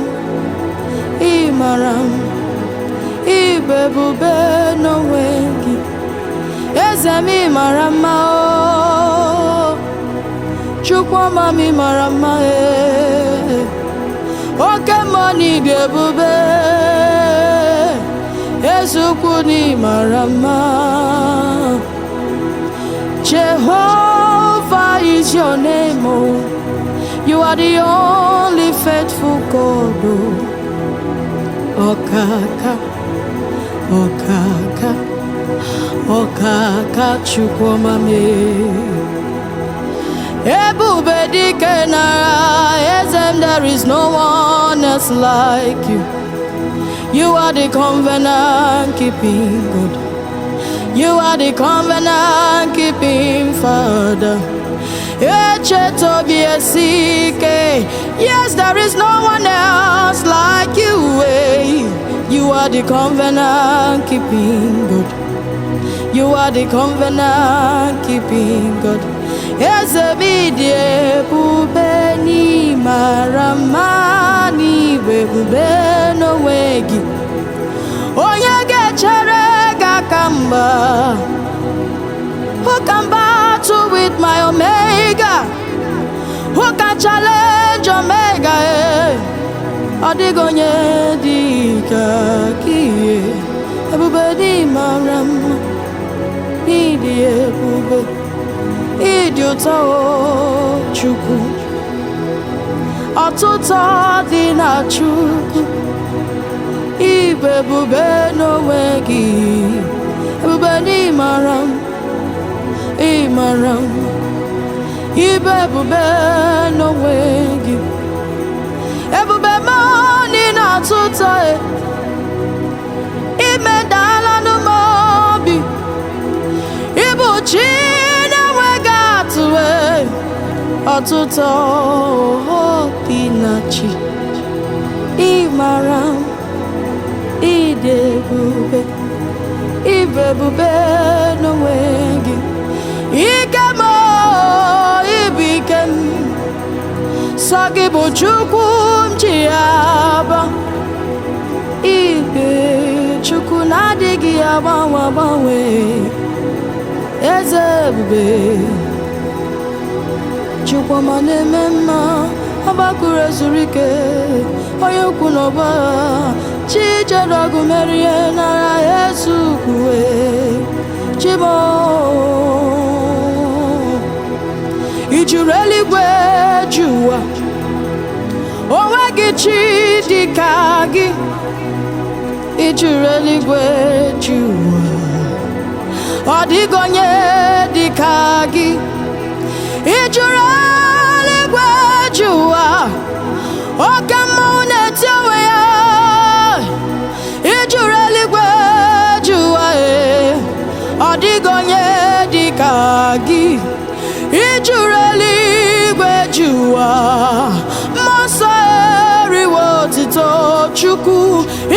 ị mara m, ịbụ ebube n'onwe gị. Eze m ị mara mma, Chukwuma m ị mara mma, oke mmụọ n'ịdị ebube, eze ukwu na ị mara mma. Jehovah is your name, you are the only faithful God. Okaka, okaka, okaka Chukwuma m, ebube dike nara ezem, there is no one else like you. You are the covenant keeping God, you are the covenant keeping Father. Yes, there is no one else like you. You are the covenant keeping God, you are the covenant keeping God. Ezebidi ebube ni marama ni ebube n'onwe gị. Onye ga-echere gị aka mgba? Who can battle with my Omega? Who can challenge Omega? Ọ dịghị onye dị ka gị. Ebube dị mara mma, ịdị ebube, ịdị ụtọ Chukwu. Ọtụtụ dị na Chukwu, ịbụ ebube n'onwe gị. Ebube dị mara mma, ị mara mma, ịbụ ebube n'onwe gị. Ebube mọni na-atụtọ, imedala n'obi, ịbụ chi na-enweghị atụ. Ọtụtụ dị na chi, ị mara mma, ịdị ebube, ịbụ ebube n'onwe gị. Ike sọ gị bụ Chukwu m ji aba ibe Chukwu na-adịghị agbanwe agbanwe eze ebube Chukwuma na-eme mma ọgbakụrụ ezuru ike onye ukwu n'ọba chi jere ọgụ merie n'agha Yesu kwuwe Chibo I juru eluigwe ju ụwa o nweghị chi dị ka gị I juru eluigwe ju ụwa ọ dịghị onye dị ka gị I juru eluigwe ju ụwa oke mmọnwụ na-eti onwe ya I juru eluigwe ju ụwa ọ dịghị onye dị ka gị I juru eluigwe ju ụwa mmụọ nsọ eriwo otito Chukwu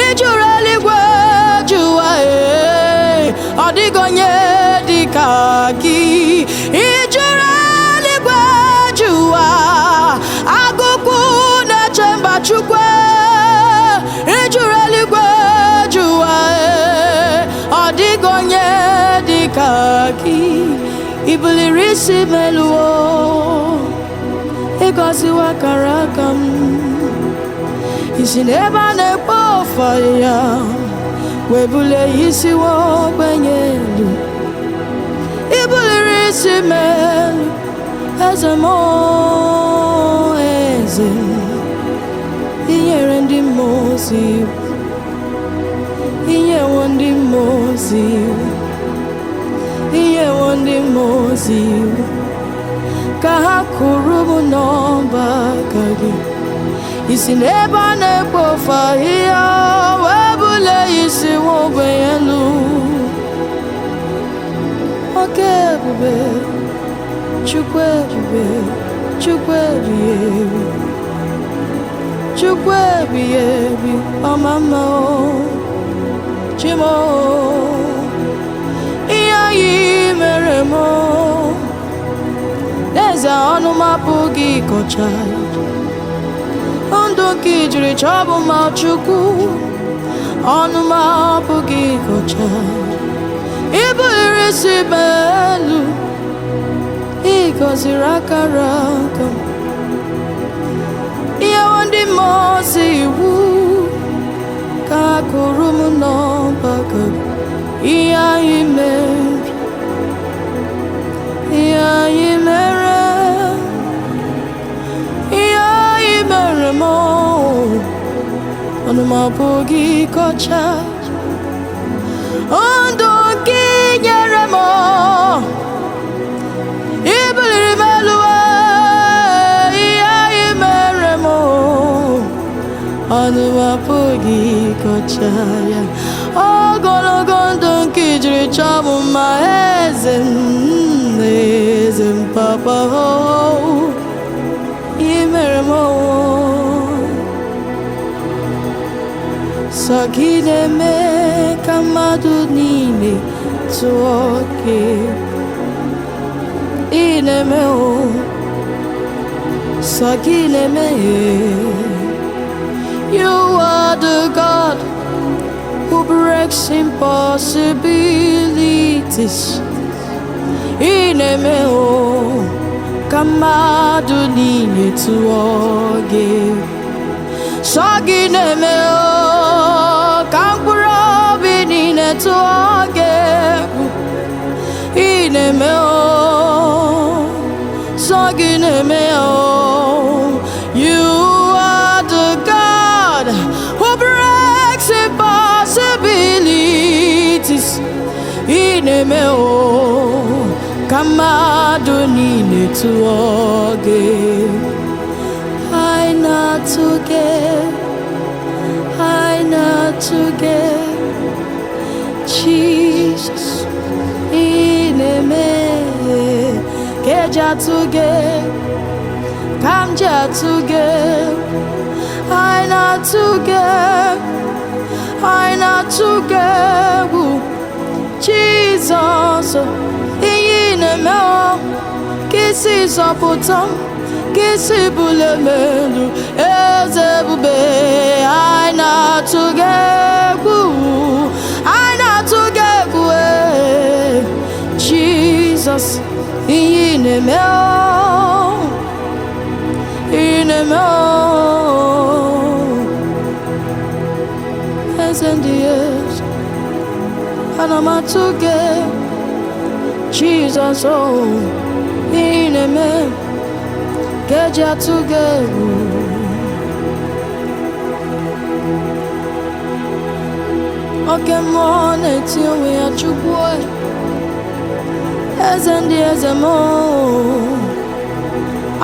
I juru eluigwe ju ụwa ọ dịghị onye dị ka gị I juru eluigwe ju ụwa agụkwu na-eche mba Chukwu I juru eluigwe ju ụwa ọ dịghị onye dị ka gị I buliri isi m elu Ị gọziwa akara aka m I si n'ebe a na-ekpe ọfaya wee bulie isi ogbenye elu I buliri isi m elu eze m eze I nyere ndị mmụọ ozi iwu I nyewo ndị mmụọ ozi iwu Inyewo ndị mmụọ ozi iwu ka ha kụrụ m n'ọba aka gị I si n'ebe a na-ekpe ọfaya wee bulie isi nwa ogbenye elu oke ebube Chukwu ebube Chukwu ebighị ebi Chukwu ebighị ebi ọma mma Chimo Ihe mere m n'eze ọnụ m apụghị ịkọcha ndụ nke I jiri chọbụ ma Chukwu ọnụ m apụghị ịkọcha I buliri isi m elu Ị gọziri akara aka m Inyewo ndị mmụọ ozi iwu ka ha kụrụ m n'ọba aka gị Ihe anyị mere m ọnụ m apụghị ịkọcha ndụ nke I nyere m I buliri m elu ihe anyị mere m ọnụ m apụghị ịkọcha ya ogologo ndụ nke I jiri chọọ m mma eze m papa I mere m sọ gị na-eme ka mmadụ niile tụọ gị I na-eme sọ gị na-eme You are the God who breaks impossibilities I na-eme ka mmadụ niile tụọ gị sọ gị na-eme ka mkpụrụ obi niile tụọ gị I na-eme sọ gị na-eme You are the God who breaks impossibilities I na-eme ka mmadụ niile tụọ gị anyị na-atụ gị Jesus ị na-eme ka eji atụ gị ka m ji atụ gị anyị na-atụ gị egwu Jesus ihe ị na-eme ka isi zọpụta Kisibulemelu ezebube aina tugegu aina tugegu Jesus inemeo as in the years and I'm together Jesus oh inemeo get ya together okay morning till we are chukwu as in the years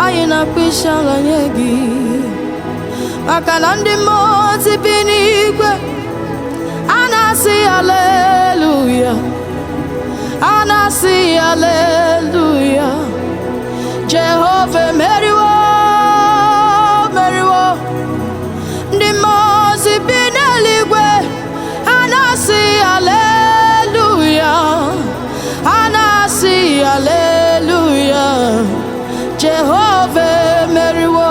anyị na-akpịsị ala nye gị maka na ndị mmụọ ozi bi n'igwe a na-asị haleluya a na-asị haleluya Jehova meriwo meriwo ndị mmụọ ozi bi n'eluigwe a na-asị haleluya a na-asị haleluya Jehovah meriwo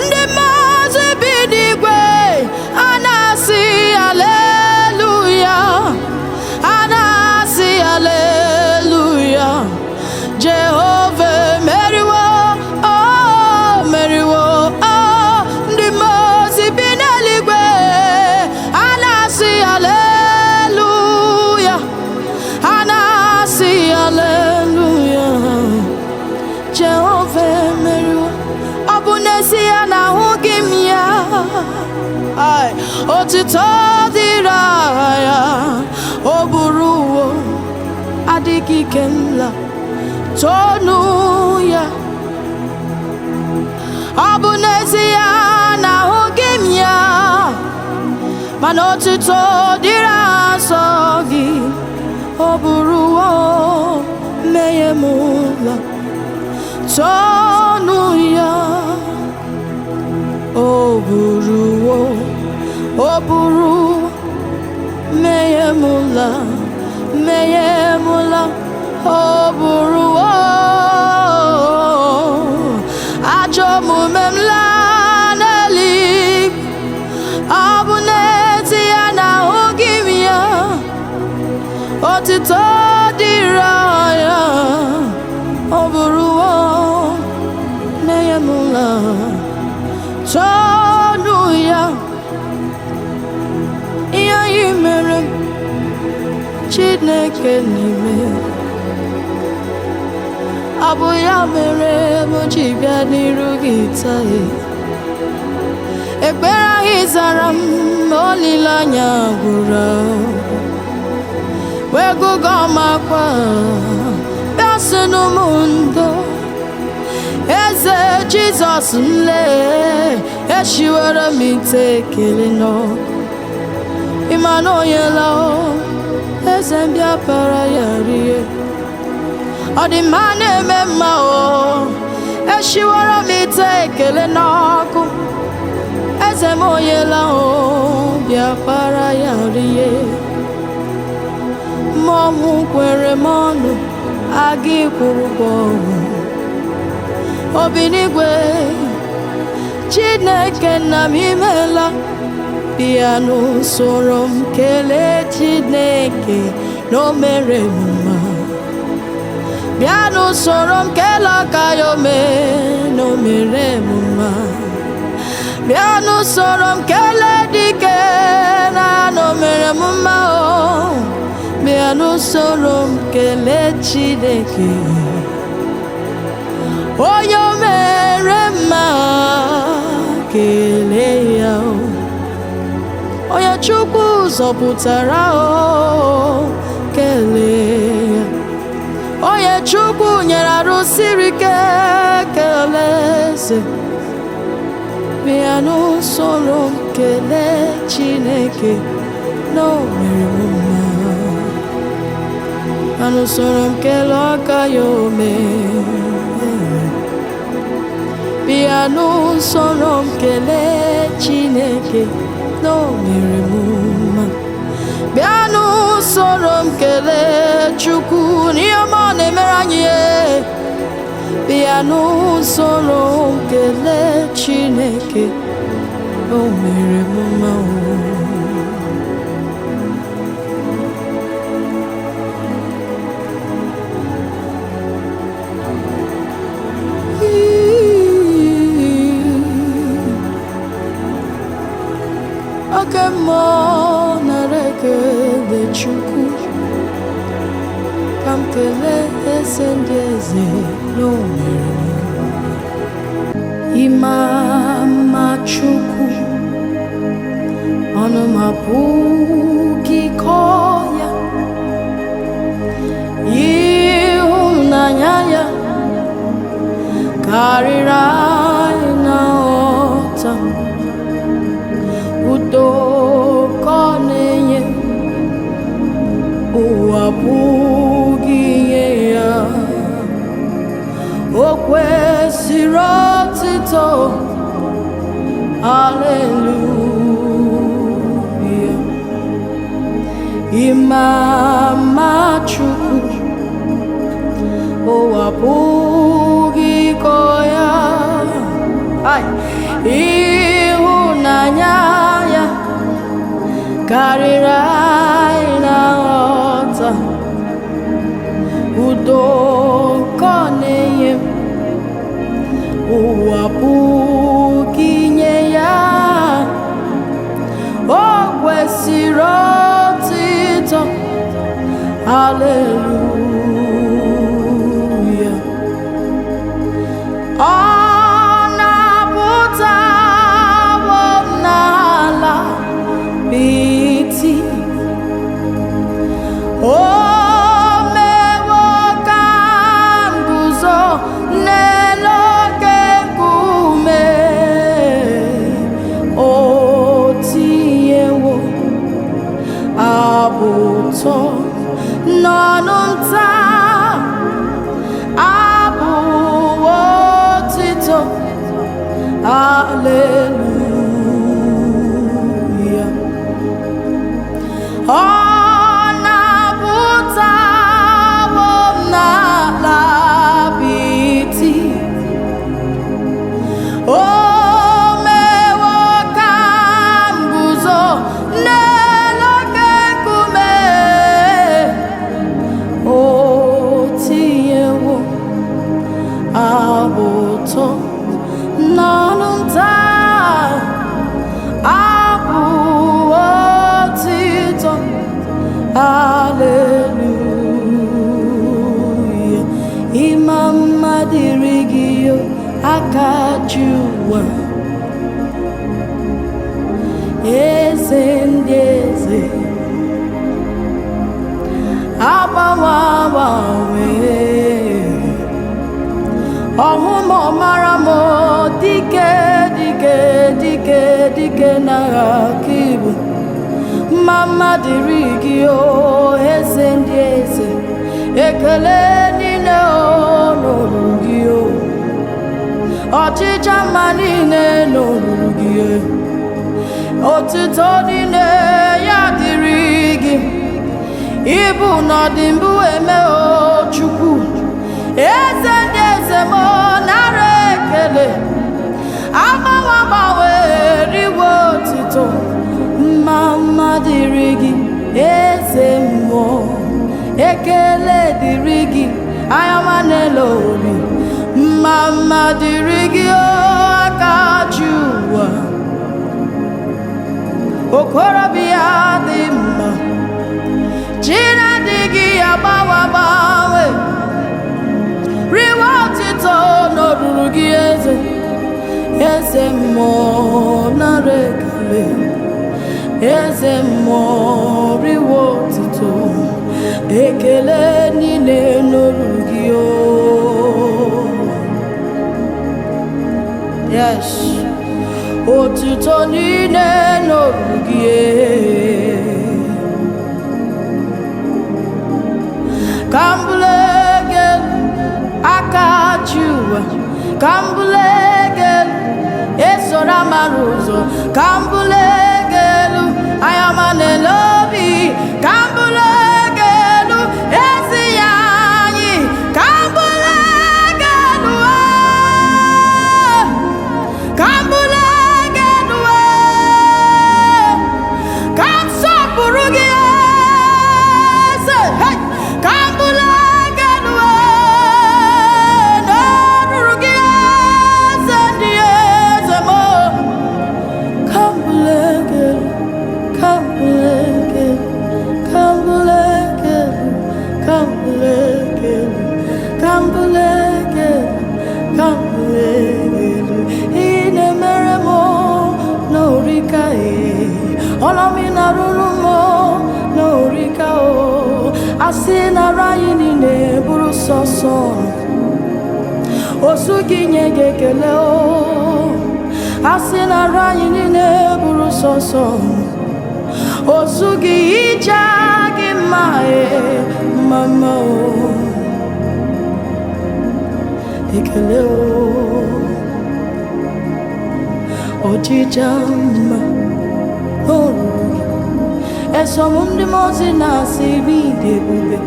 ndị mmadụ bi n'igwe a na-asị haleluya a na-asị haleluya Jehovah meriwo oh meriwo oh ndị mmadụ bi n'eluigwe a na-asị haleluya a na-asị haleluya Jehovah meriwo ọ bụ n'ezie na ahụghị m ya otuto dịrị ya o buru uwo adịghị ike m la tonu ya ọ bụ n'ezie na ahụghị m ya mana otuto dịrị asọ gị o buru uwo mmehie m la tonu ya o buru mmehie m la o buru ajọ omume m la n'eluigwe ọ bụ n'ezie na ahụghị m ya otuto dịrị ya o buru mmehie m la tonu ya ihe anyị mere Chineke n'ime ọ bụ ya mere m ji bịa n'iru gị taa ekpere anyị zara m olileanya gwụrụ wee gụgụ ọmakwa bịa sị n'ụmụ ndo eze Jizọs m lee eshiwere m ite ekele n'ọkụ ịma na onyela eze mbịa para ya rie ọ dị mma na-eme mma eshiwere m ite ekele n'ọkụ eze m onyela bịa para ya rie mmọnwụ kwere m ọnụ aga ịkwụrụ ụgwọ obi n'igwe Chineke nna m imela bịa n'usoro m kelee Chineke na o mere m mma bịa n'usoro m kelee aka ya na o mere m mma bịa n'usoro m kelee dike na o mere m mma bịa n'usoro m kelee Chineke onye o mere mma kelee ya onye Chukwu zọpụtara kelee ya onye Chukwu nyere arụ siri ike kelee eze bịa n'usoro m kelee Chineke na o mere m mma bịa n'usoro m kelee aka ya bịa n'usoro m kelee Chineke na o mere m mma bịa n'usoro m kelee Chukwu n'ihe ọma ọ na-emere anyị n'usoro nkele Chineke o mere m mma oke mmụọ nara ekele Chukwu ka m kelee eze ndị eze na o mere m ịma mma Chukwu ọnụ m apụghị ịkọ ya ịhụnanya ya karịrị anyị na nghọta udo ka ọ na-enye ụwa abụghị ihe ya o kwesịrị otuto haleluya ịma mma Chukwu ụwa abụghị ịkọ ya ịhụnanya ya karịrị anyị na nghọta udo ka ọ na-enye ụwa abụghị inye ya o kwesịrị otuto haleluya ọ na-apụtawo m n'ala biti o mewo ka m guzo n'elu oke nkume o tinyewo abụ ụtọ n'ọnụ nta abụ otito haleluya ọ na-apụtawo m n'ala apịtị o mewo ka m guzo n'elu oke nkume o tinyewo abụ ụtọ n'ọnụ nta abụ otito haleluya ịma mma dịrị gị o aka ji ụwa eze ndị eze agbanwe agbanwe ọhụma ọmara m dike dike dike dike n'agha ka ibu mma dịrị gị o eze ndị eze ekele niile o n'olulu gị o ọchịcha mma niile n'olulu gị otuto niile ya dịrị gị ịbụ n'ọdịmbụ eme o Chukwu eze ndị eze m nara ekele agbanwe agbanwe riwe otuto mma dịrị gị eze mmụọ ekele dịrị gị ayọma n'elori mma dịrị gị aka ji ụwa okorobịa dị mma Chinadịghị agbanwe agbanwe riwe otito n'olulu gị eze mmụọ nara ekele eze mmụọ riwe otito ekele niile n'olulu gị yes otito niile n'olulu gị ka m bulie gị aka ji ụwa ka m bulie gị esoro amara ụzọ ka m bulie gị elu ayọma n'elu obi ka m bulie gị elu ezi ya anyị ka m bulie gị elu Osugi nyege kele o Asina ranyi nine buru soso Osugi ijagi mae mama o Ekele o Ojijama Orugi Esomundi mozi nasiri debube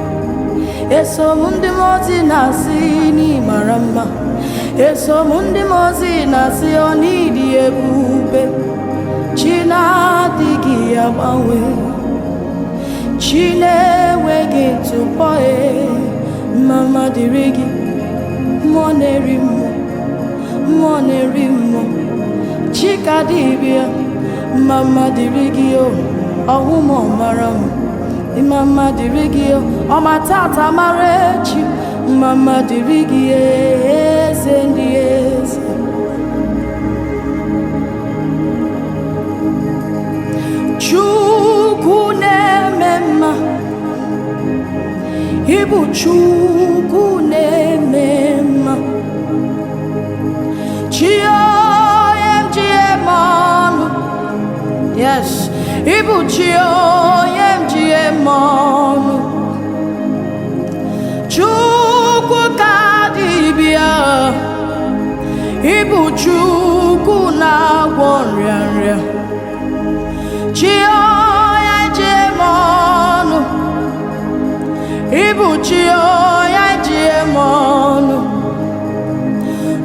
Esomundi mozi nasini marama Esomundi mozi nasi onidi ebube China digi abawe Chine wege tupoe Mama dirigi Monerimo Chika dibia Mama dirigio Ahumo maram Mama dirigio Omatata marechi Mama dirigie Sendies Chukune mema Ibu chukune mema Yes, Ibuchio MGM Chuku kadibia Ibuchuku na wonria Chio MGM Ibuchio MGM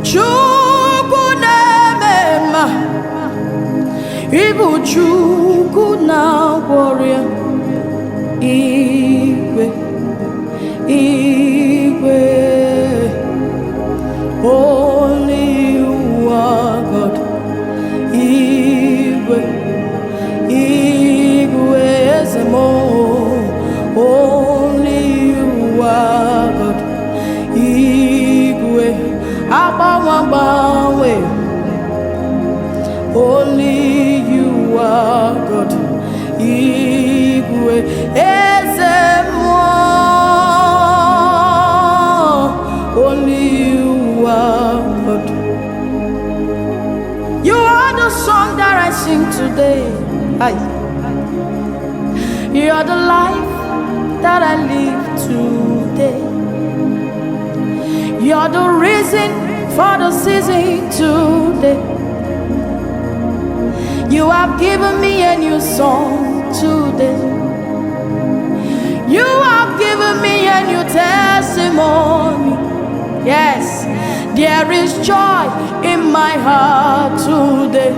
Chuku na mema Ibuchuku na warrior Igwe Only you are God Igwe Ezemo Only you are God Igwe Abawabawe Only you are God, Igwe Ezemo. Only you are God. You are the song that I sing today. Aye. You are the life that I live today. You are the reason for the season today. You have given me a new song today. You have given me a new testimony. Yes, there is joy in my heart today.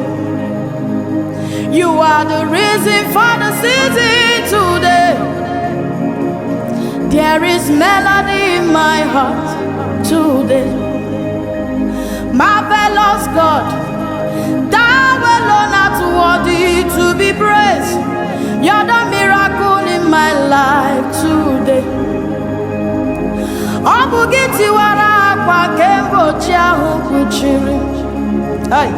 You are the reason for the season today. There is melody in my heart today. Marvelous God, worthy to be praised. You're the miracle in my life today. Obugiti wara kwa kembo chiahu kuchiri. Ay,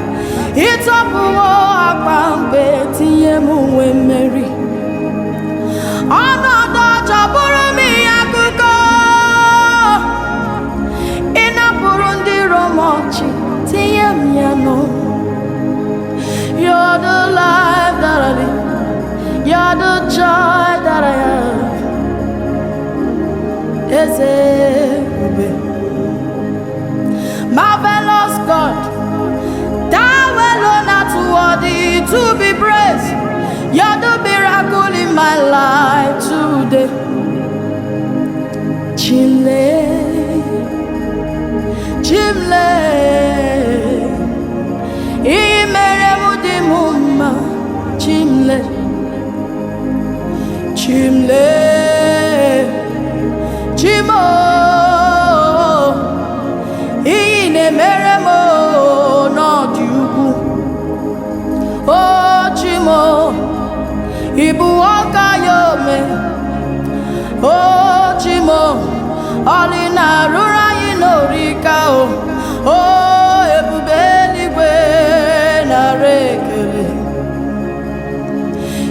itopuwo akwa mbe tinye muwe meri. Onodo jaburu mi akuko. Inapuru ndiro mochi tinye miano. You're the life that I live. You're the joy that I have. Marvelous God, thou alone art worthy to be praised. You're the miracle in my life today. Chimle Chimle, Chimo, Ine meremo no dugu. Oh Chimo, Ibu Okayome. Oh Chimo, Olina Rura Inorika. Oh Ebubeli na rekele.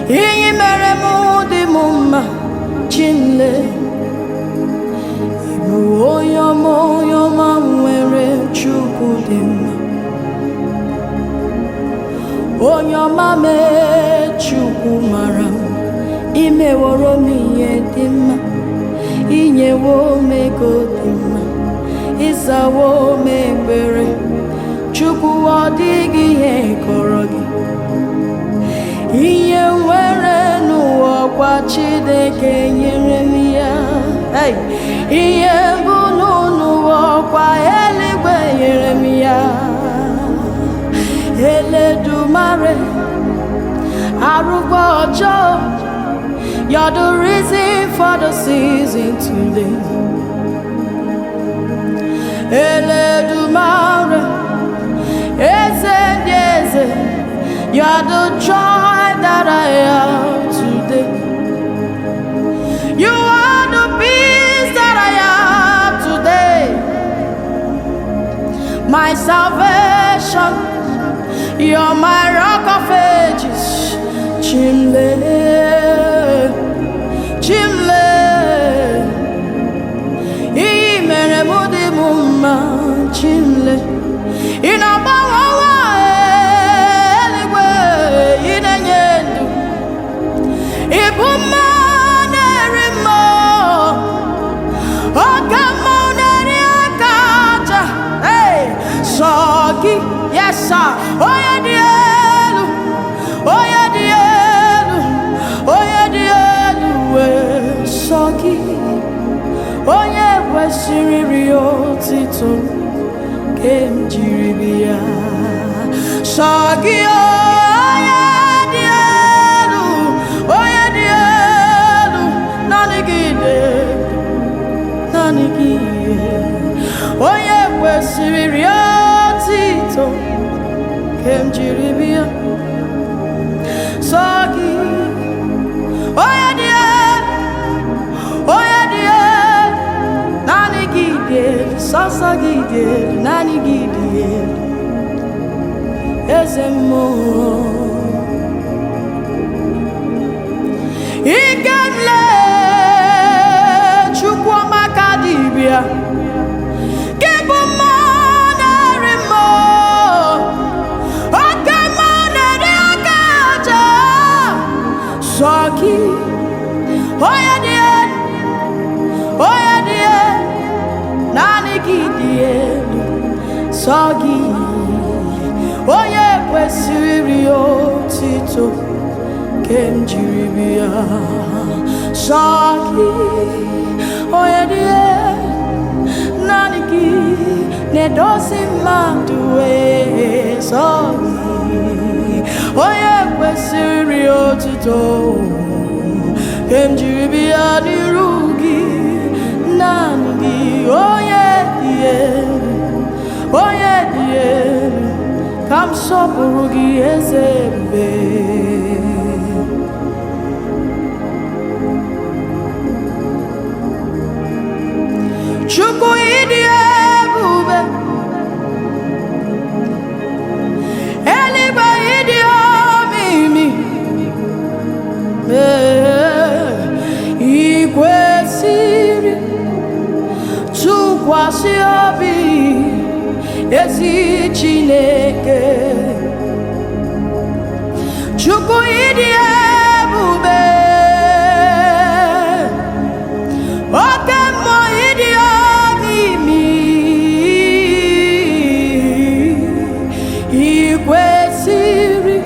Iyi mere mudi mumma chimle Ibu oyoma nwere me chukwu mara imeworo m ihe dị mma inyewo m ego dị mma ịzawo m ekpere chukwu ọ dịghị ihe kọrọ gị ihe nwere n'ụwa ọkwa Chineke nyere m ya ihe bụ n'ụwa ọkwa eluigwe nyere m ya Eledumare arụkwa ọjọọ you're the reason for the season today Eledumare eze ndị eze you're the joy that I have today you are the peace that I have today my salvation you're my rock of ages Chimle Chimle I mere mudi mumma Chimle Inabawa eligwe inenyendu Ibuma nerimo Okamo neri akaja Hey Sogi Yes sir Oye dielu Oye dielu Oye dielu Sogi Oye kwesịrị otito kem jiri bịa Sogi oye dielu Nani gide Oye kwesịrị otito kem jiri bịa Sogi oye dielu Nani gide Sasa gide Nani gide Ezemo Ikemle Chukwu makadibia Kebu manarimo Okamanere akaja Sogi oye die Nani gidielu Sogi Oye kwesịrị otito kem jiri bịa Sogi Oye die Nani gi nedosi mmadụ Sogi Oye kwesịrị otito kem jiri bịa n'iru gị Nani gi Oye die Kam sọpụrụ gị eze ebube Chukwu ịdị ebube eluigwe ịdị omimi I kwesịrị tụkwasị obi ezi Chineke Chukwu ịdị ebube oke mmụọ ịdị omimi I kwesịrị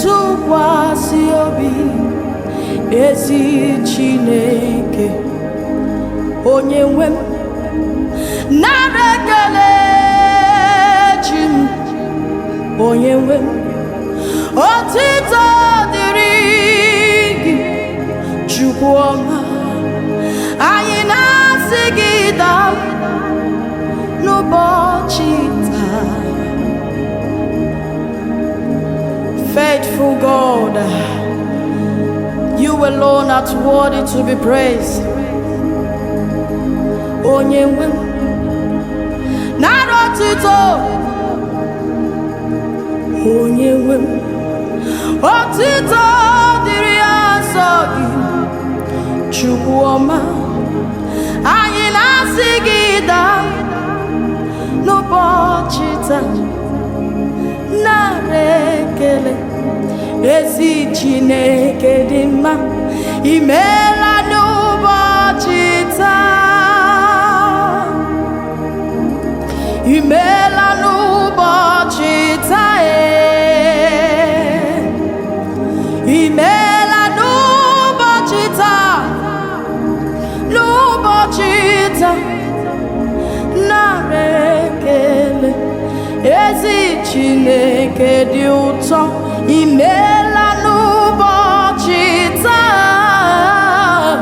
tụkwasị obi ezi Chineke onye nwe m nara ekele chi m onye nwe m otito dịrị gị Chukwu ọma anyị na-asị gị daalụ n'ụbọchị taa faithful God you alone are worthy to be praised onye nwe m nara otito onye nwe m otito dịrị ya nsọ gị Chukwu ọma anyị na-asị gị daalụ n'ụbọchị taa nara ekele ezi Chineke dị mma, imeela n'ụbọchị taa, imeela n'ụbọchị taa, imeela n'ụbọchị taa, n'ụbọchị taa, nara ekele ezi Chineke dị ụtọ, imeela n'ụbọchị taa,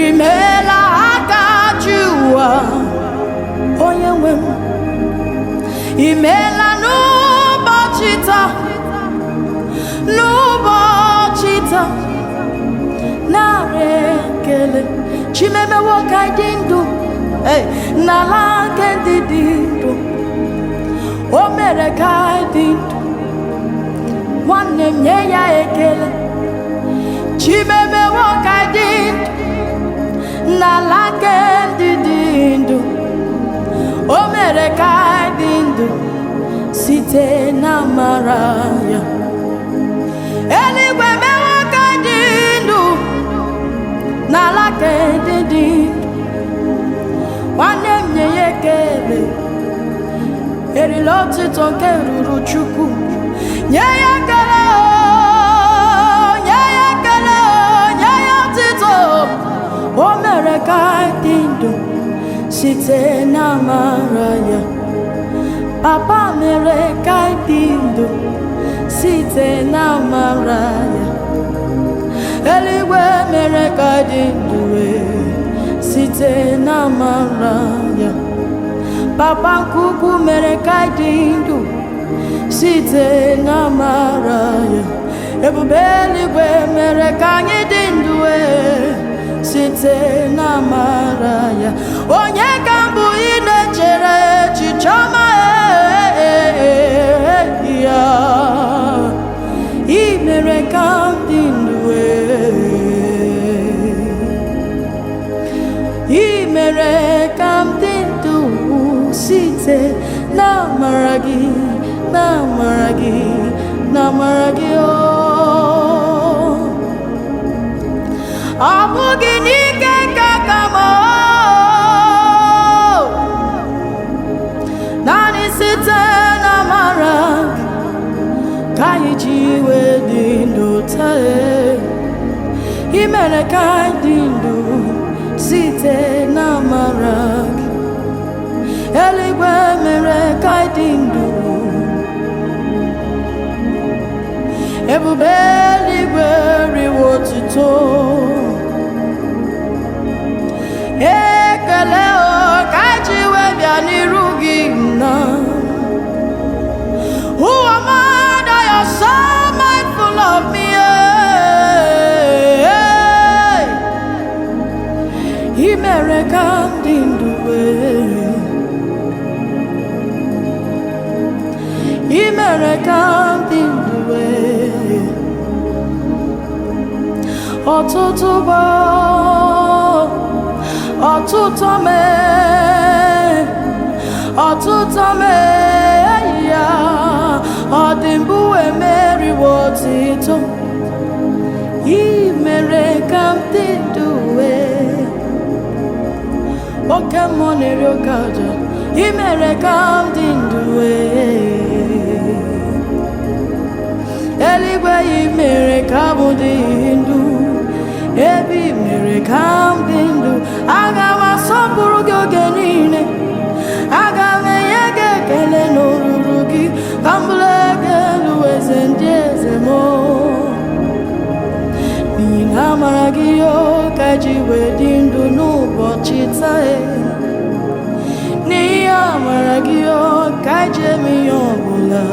imeela agaji ụwa onye nwe m, imeela n'ụbọchị taa, n'ụbọchị taa, nara ekele chimemewo ka dị ndụ n'ala nke ndị dị ndụ, o mere ka dị ndụ, nwanne m nye ya ekele. Chimemewo ka dị ndụ n'ala nke ndị dị ndụ, o mere ka dị ndụ site n'amara ya. Eluigwe mewo ka dị ndụ n'ala nke ndị dị ndụ, nwanne m nye ya ekele. Erila otuto nke ruru Chukwu, nye ya ekele, nye ya ekele, nye ya otuto. O mere ka dị ndụ site n'amara ya. Papa mere ka dị ndụ site n'amara ya. Eluigwe mere ka dị ndụ site n'amara ya. Papa nkuku mere ka dị ndụ site n'amara ya. Ebube eluigwe mere ka anyị dị ndụ site n'amara ya. Onye ka mbụ ị na-echere echiche ọma ya, ị mere ka m dị ndụ ị mere ka m dị ndụ site n'amara gị, n'amara gị, n'amara gị. Ọ bụghị n'ike nke aka m, naanị site n'amara gị ka anyị ji wee dị ndụ taa. Ị mere ka anyị dị ndụ site n'amara gị. Eluigwe mere ka anyị dị ndụ, ebube eluigwe riwo otuto. Ekele ka anyị ji wee bịa n'iru gị na who am I that you're so mindful of me? Ị mere ka m dị ndụ, ị mere ka m dị ndụ. Ọtụtụ bụ ọtụtụ mee ya, ọ dị mbụ emeriwo otito. Ị mere ka m dị ndụ, oke mmụọ na-eri oke aja. Ị mere ka m dị ndụ, eluigwe ị mere ka m dị ndụ, ebe ị mere ka m dị ndụ. Aga m asọpụrụ gị oge niile, aga m enye gị ekele n'olulu gị, ka m bụrụ gị elu eze ndị eze m. N'ihi na amara gị ka ji wee dị ndụ n'ụbọchị taa. N'ihi amara gị ka ji eme ihe ọbụla.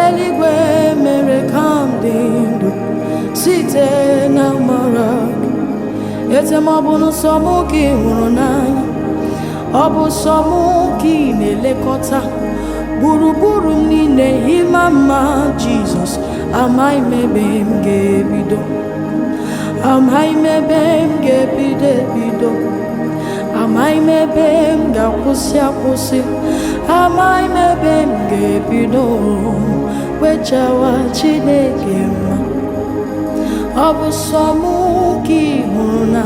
Eluigwe mere ka m dị ndụ site n'amara gị. Ete m ọ bụ nsọ m ka ị hụrụ n'anya, ọ bụ sọ m ka ị na-elekọta. Gburugburu m niile ịma mma Jizọs, amaghị m ebe m ga-ebido, amaghị m ebe m ga-ebido. amaghị m ebe m ga-akwụsị akwụsị, amaghị m ebe m ga-ebido wechawa Chineke mma. Ọ bụ sọ mụ ka ị hụrụ na,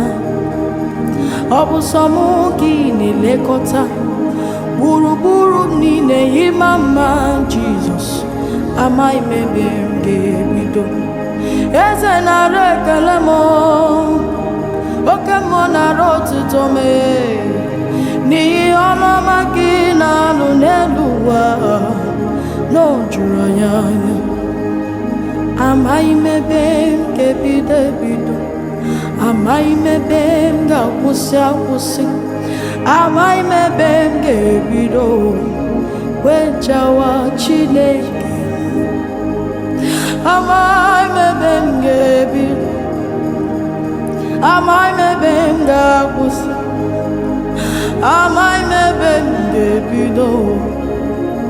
ọ bụ sọ mụ ka ị na-elekọta gburugburu m niile, ịma mma Jizọs, amaghị m ebe m ga-ebido. Eze nara ekele m, oke mmụọ nara otuto m, n'ihi ọrụ ọma gị na-alụ n'elu ụwa na o juru anyị anya. Amaghị m ebe m ga-ebido ebido, amaghị m ebe m ga-akwụsị akwụsị, amaghị m ebe m ga-ebido wechawa Chineke. Amaghị m ebe m ga-ebido, amaghị m ebe m ga-akwụsị, amaghị m ebe m ga-ebido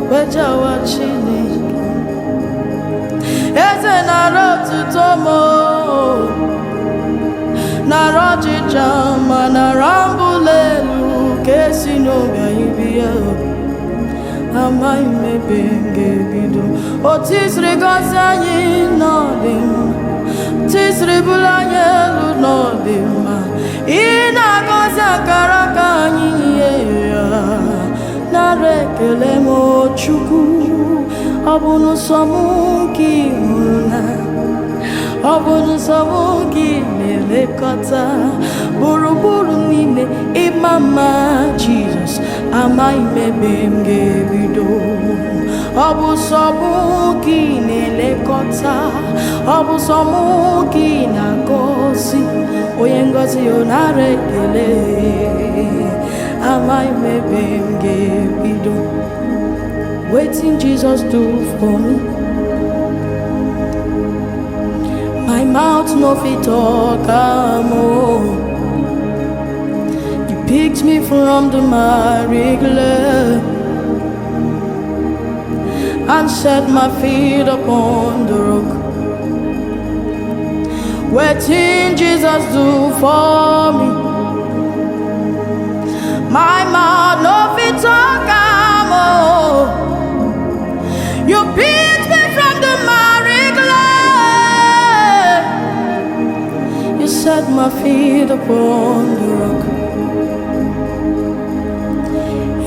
wechawa Chineke. Eze nara otuto m, nara ọchịcha ma nara mbụli elu ka esi n'obi anyị bịa. Amaghị m ebe m ga-ebido. Otu i siri gọzie anyị n'ọdị mma, otu i siri buli anyị elu n'ọdị mma, ị na-agọzi akara aka anyị ihe ya. Nara ekele m Chukwu. Ọ bụ n'ụsọ mụ ka ị hụrụ na, ọ bụ n'ụsọ mụ ka ị na-elekọta gburugburu niile, ịma mma Jizọs, amaghị m ebe m ga-ebido. Ọ bụ sọ mụ ka ị na-elekọta, ọ bụ sọ mụ ka ị na-agọzi, onye ngọzi ọ nara ekele. Amaghị m ebe m ga-ebido. Waiting Jesus do for me. My mouth no fit talk more. You picked me from the miry clay and set my feet upon the rock. Waiting Jesus do for me. My mouth no fit talk more. You picked me from the miry clay, you set my feet upon the rock.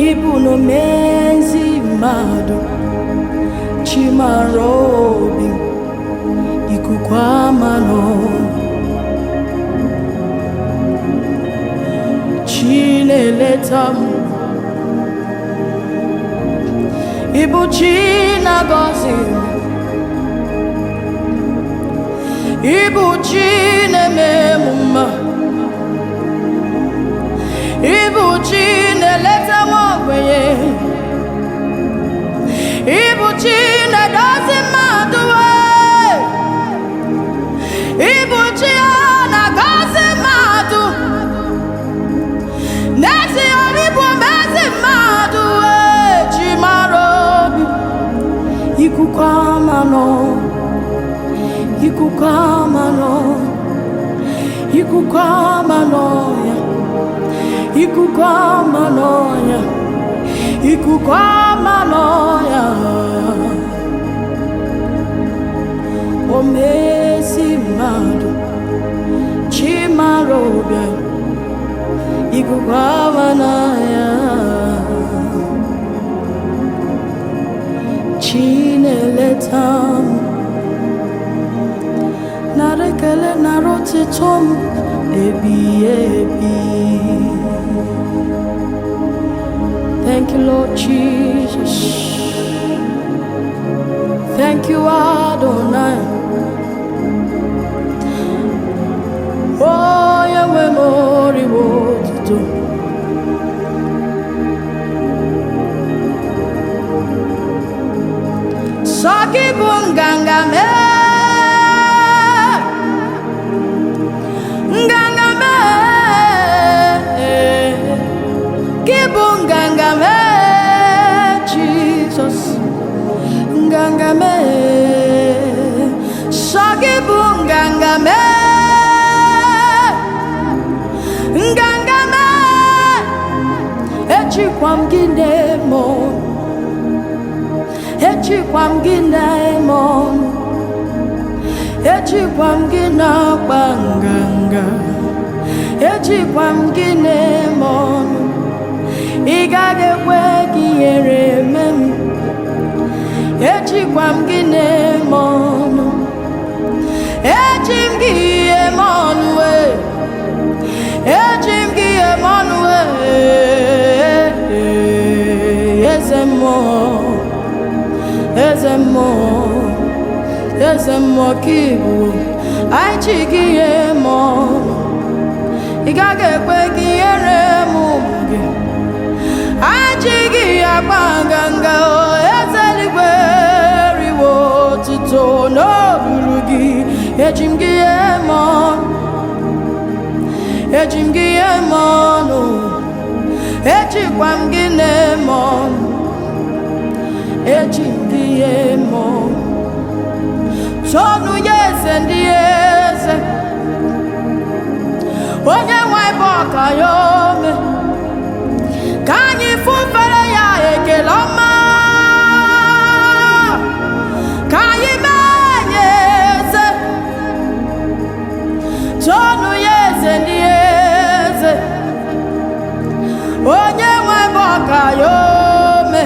Ibu no mezi mado, chimarobi, ikukwamano, chineletam. Ibu china gozi, Ibu chine memuma, Ibu chine leta mwagweye, Ibu chine dozi maduwe, Ibu china gozi madu, Nezi oribu mezi maduwe, chimaro. Ikukwamano, ikukwamano, ikukwamano ya, ikukwamano ya, ikukwamano ya. Omesi madu, chimarobia, ikukwamano ya. Chineletam, narekele narotitom, ebi ebi. Thank you, Lord Jesus. Thank you, Adonai. Oh, Yahweh, Mori, what to do. Saki bungangame, ngangame, kibungangame, Jesus, ngangame, saki bungangame, ngangame. echikwam gị na-eme ọnụ, echikwam gị na-eme ọnụ, echikwam gị na-agba nganga, echikwam gị na-eme ọnụ. Ị gaghị ekwe ka ihere eme m, echikwam gị na-eme ọnụ, eji m gị eme ọnụ, eji m gị eme ọnụ, eze mmụọ, eze mmụọ, eze mmụọ ka ị bụ, anyị ji gị eme ọnụ. Ị gaghị ekwe ka ihere eme ụmụ gị, anyị ji gị agba nganga, eze eluigwe riwo otuto n'olulu gị. Eji m gị eme ọnụ, eji m gị eme ọnụ, ejikwa m gị na-eme ọnụ, eji m gị eme ọnụ. Tonu ya eze ndị eze, onye nwe bụ ọka ya ome, ka anyị fufere ya ekele ọma, ka anyị mee ya eze. Tonu ya eze ndị eze, onye nwe bụ ọka ya ome,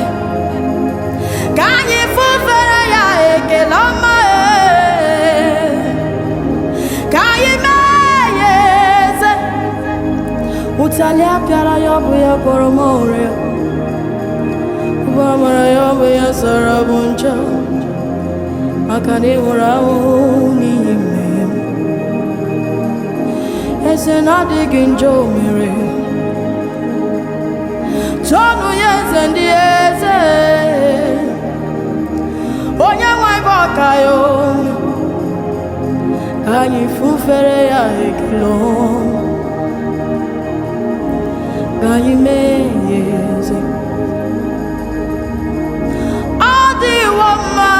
ka anyị fufere ya ekele ọma, ka anyị mee ya eze. Ụtalị apịara ya bụ ya gwọrọ m ọrịa, ụba mara ya bụ ya sara bụ ncha, maka na ị nwụrụ ahụhụ n'ihi mmehie m. Eze na-adịghị njọ mere, tonu ya eze ndị eze, onye nwe bụ ọka ya ome, ka anyị fufere ya ekele ọma, ka anyị mee ya eze. Ọ dịwo mma,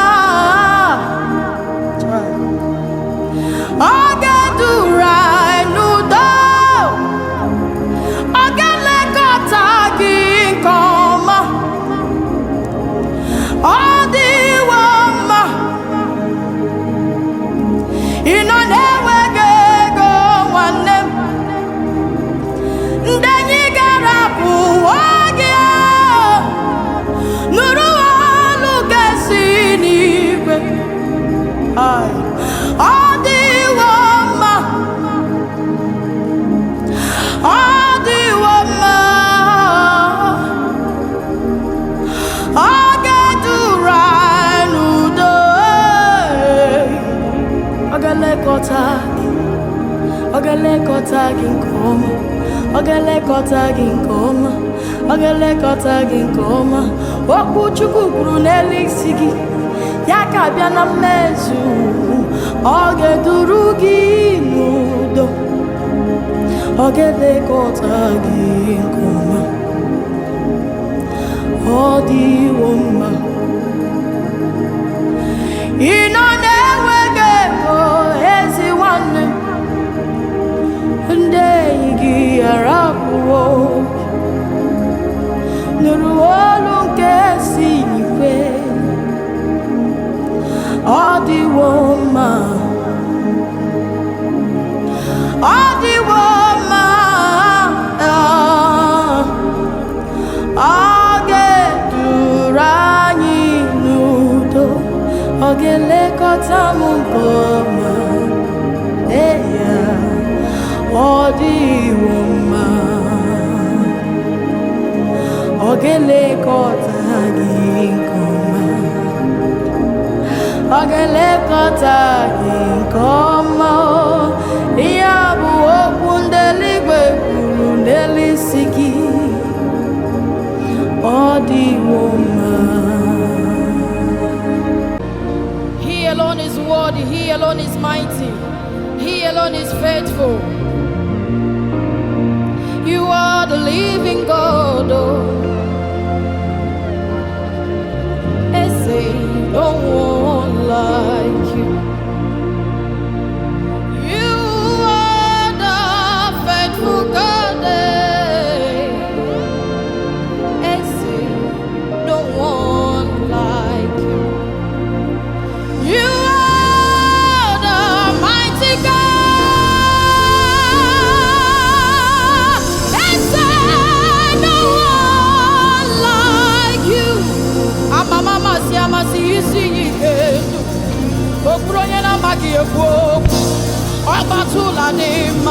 ọ ga-eduru anyị n'udo, ọ ga-elekọta gị nke ọma. Ọ dịwo mma, ị nọ na-enweghị ego nwanne m, ndị enyi gara pụọ gị, nụrụ olu ga-esi n'igwe. Ọ dịwo mma, ọ dịwo mma, ọ ga-eduru anyị n'udo, ọ ga-elekọta gị, ọ ga-elekọta gị nke ọma, ọ ga-elekọta gị nke ọma, ọ ga-elekọta gị nke ọma. Okwu Chukwu kwuru n'elu isi gị, ya ka bịa na mmezu, ọ ga-eduru gị n'udo, ọ ga-elekọta gị nke ọma. Ọ dịwo mma, ị nọ na-enweghị ego ezi nwanne, ndị enyi gị arapụwo, nụrụ olu nke si n'ikwe. Ọ dịwo mma, ọ dịwo mma, ọ ga-eduru anyị n'udo, ọ ga-elekọta m nke ọma. Ya, ọ dịwo mma, ọ ga-elekọta gị nke ọma, ọ ga-elekọta gị nke ọma. Ihe bụ okwu ndị eluigwe kwuru n'elu isi gị, ọ dịwo mma. He alone is worthy, He alone is mighty, He alone is faithful. You are the living God, oh. I say no one like you. You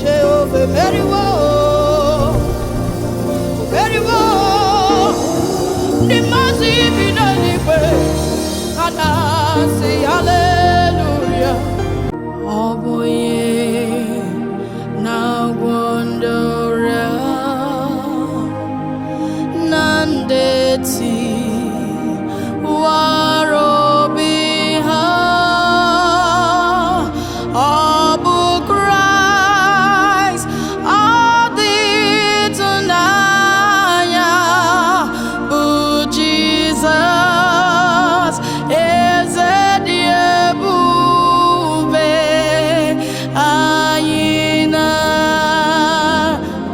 Jehovah, very well, very well. The massive in the way, and I say hallelujah. Oh boy, now wonder Nandeti Warobiha Abu Christ Aditunaya Bu Jesus Ezediebube Ayina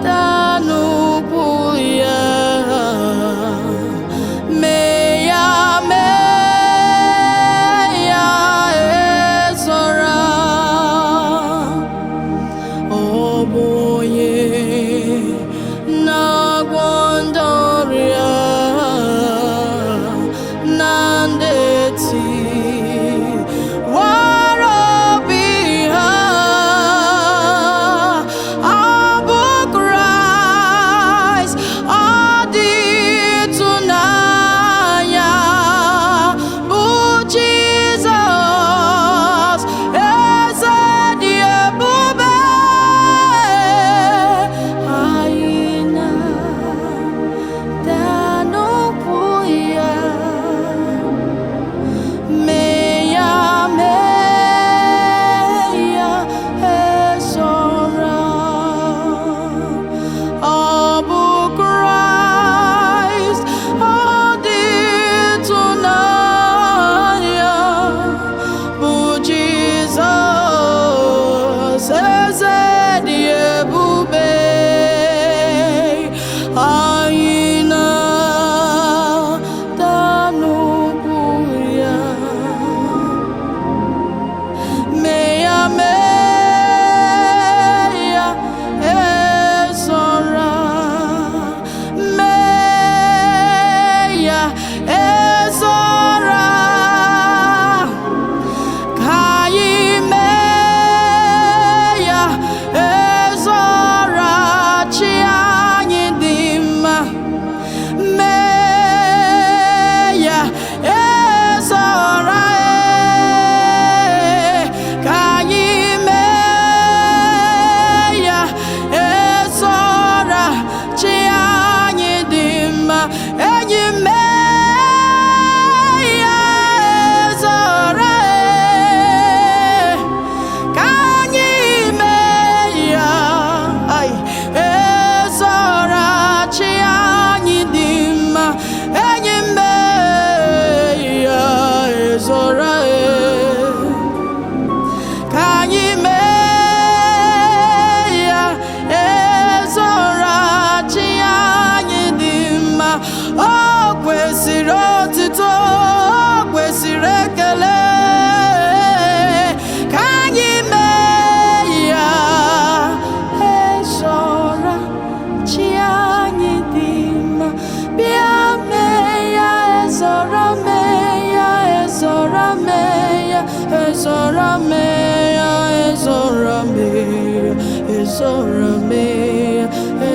Danubuya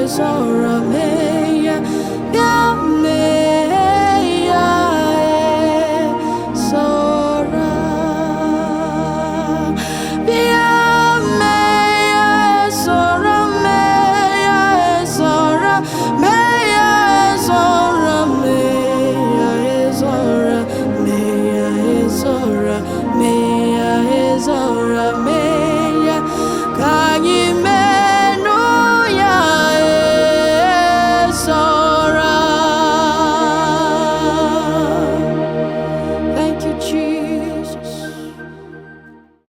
It's all right.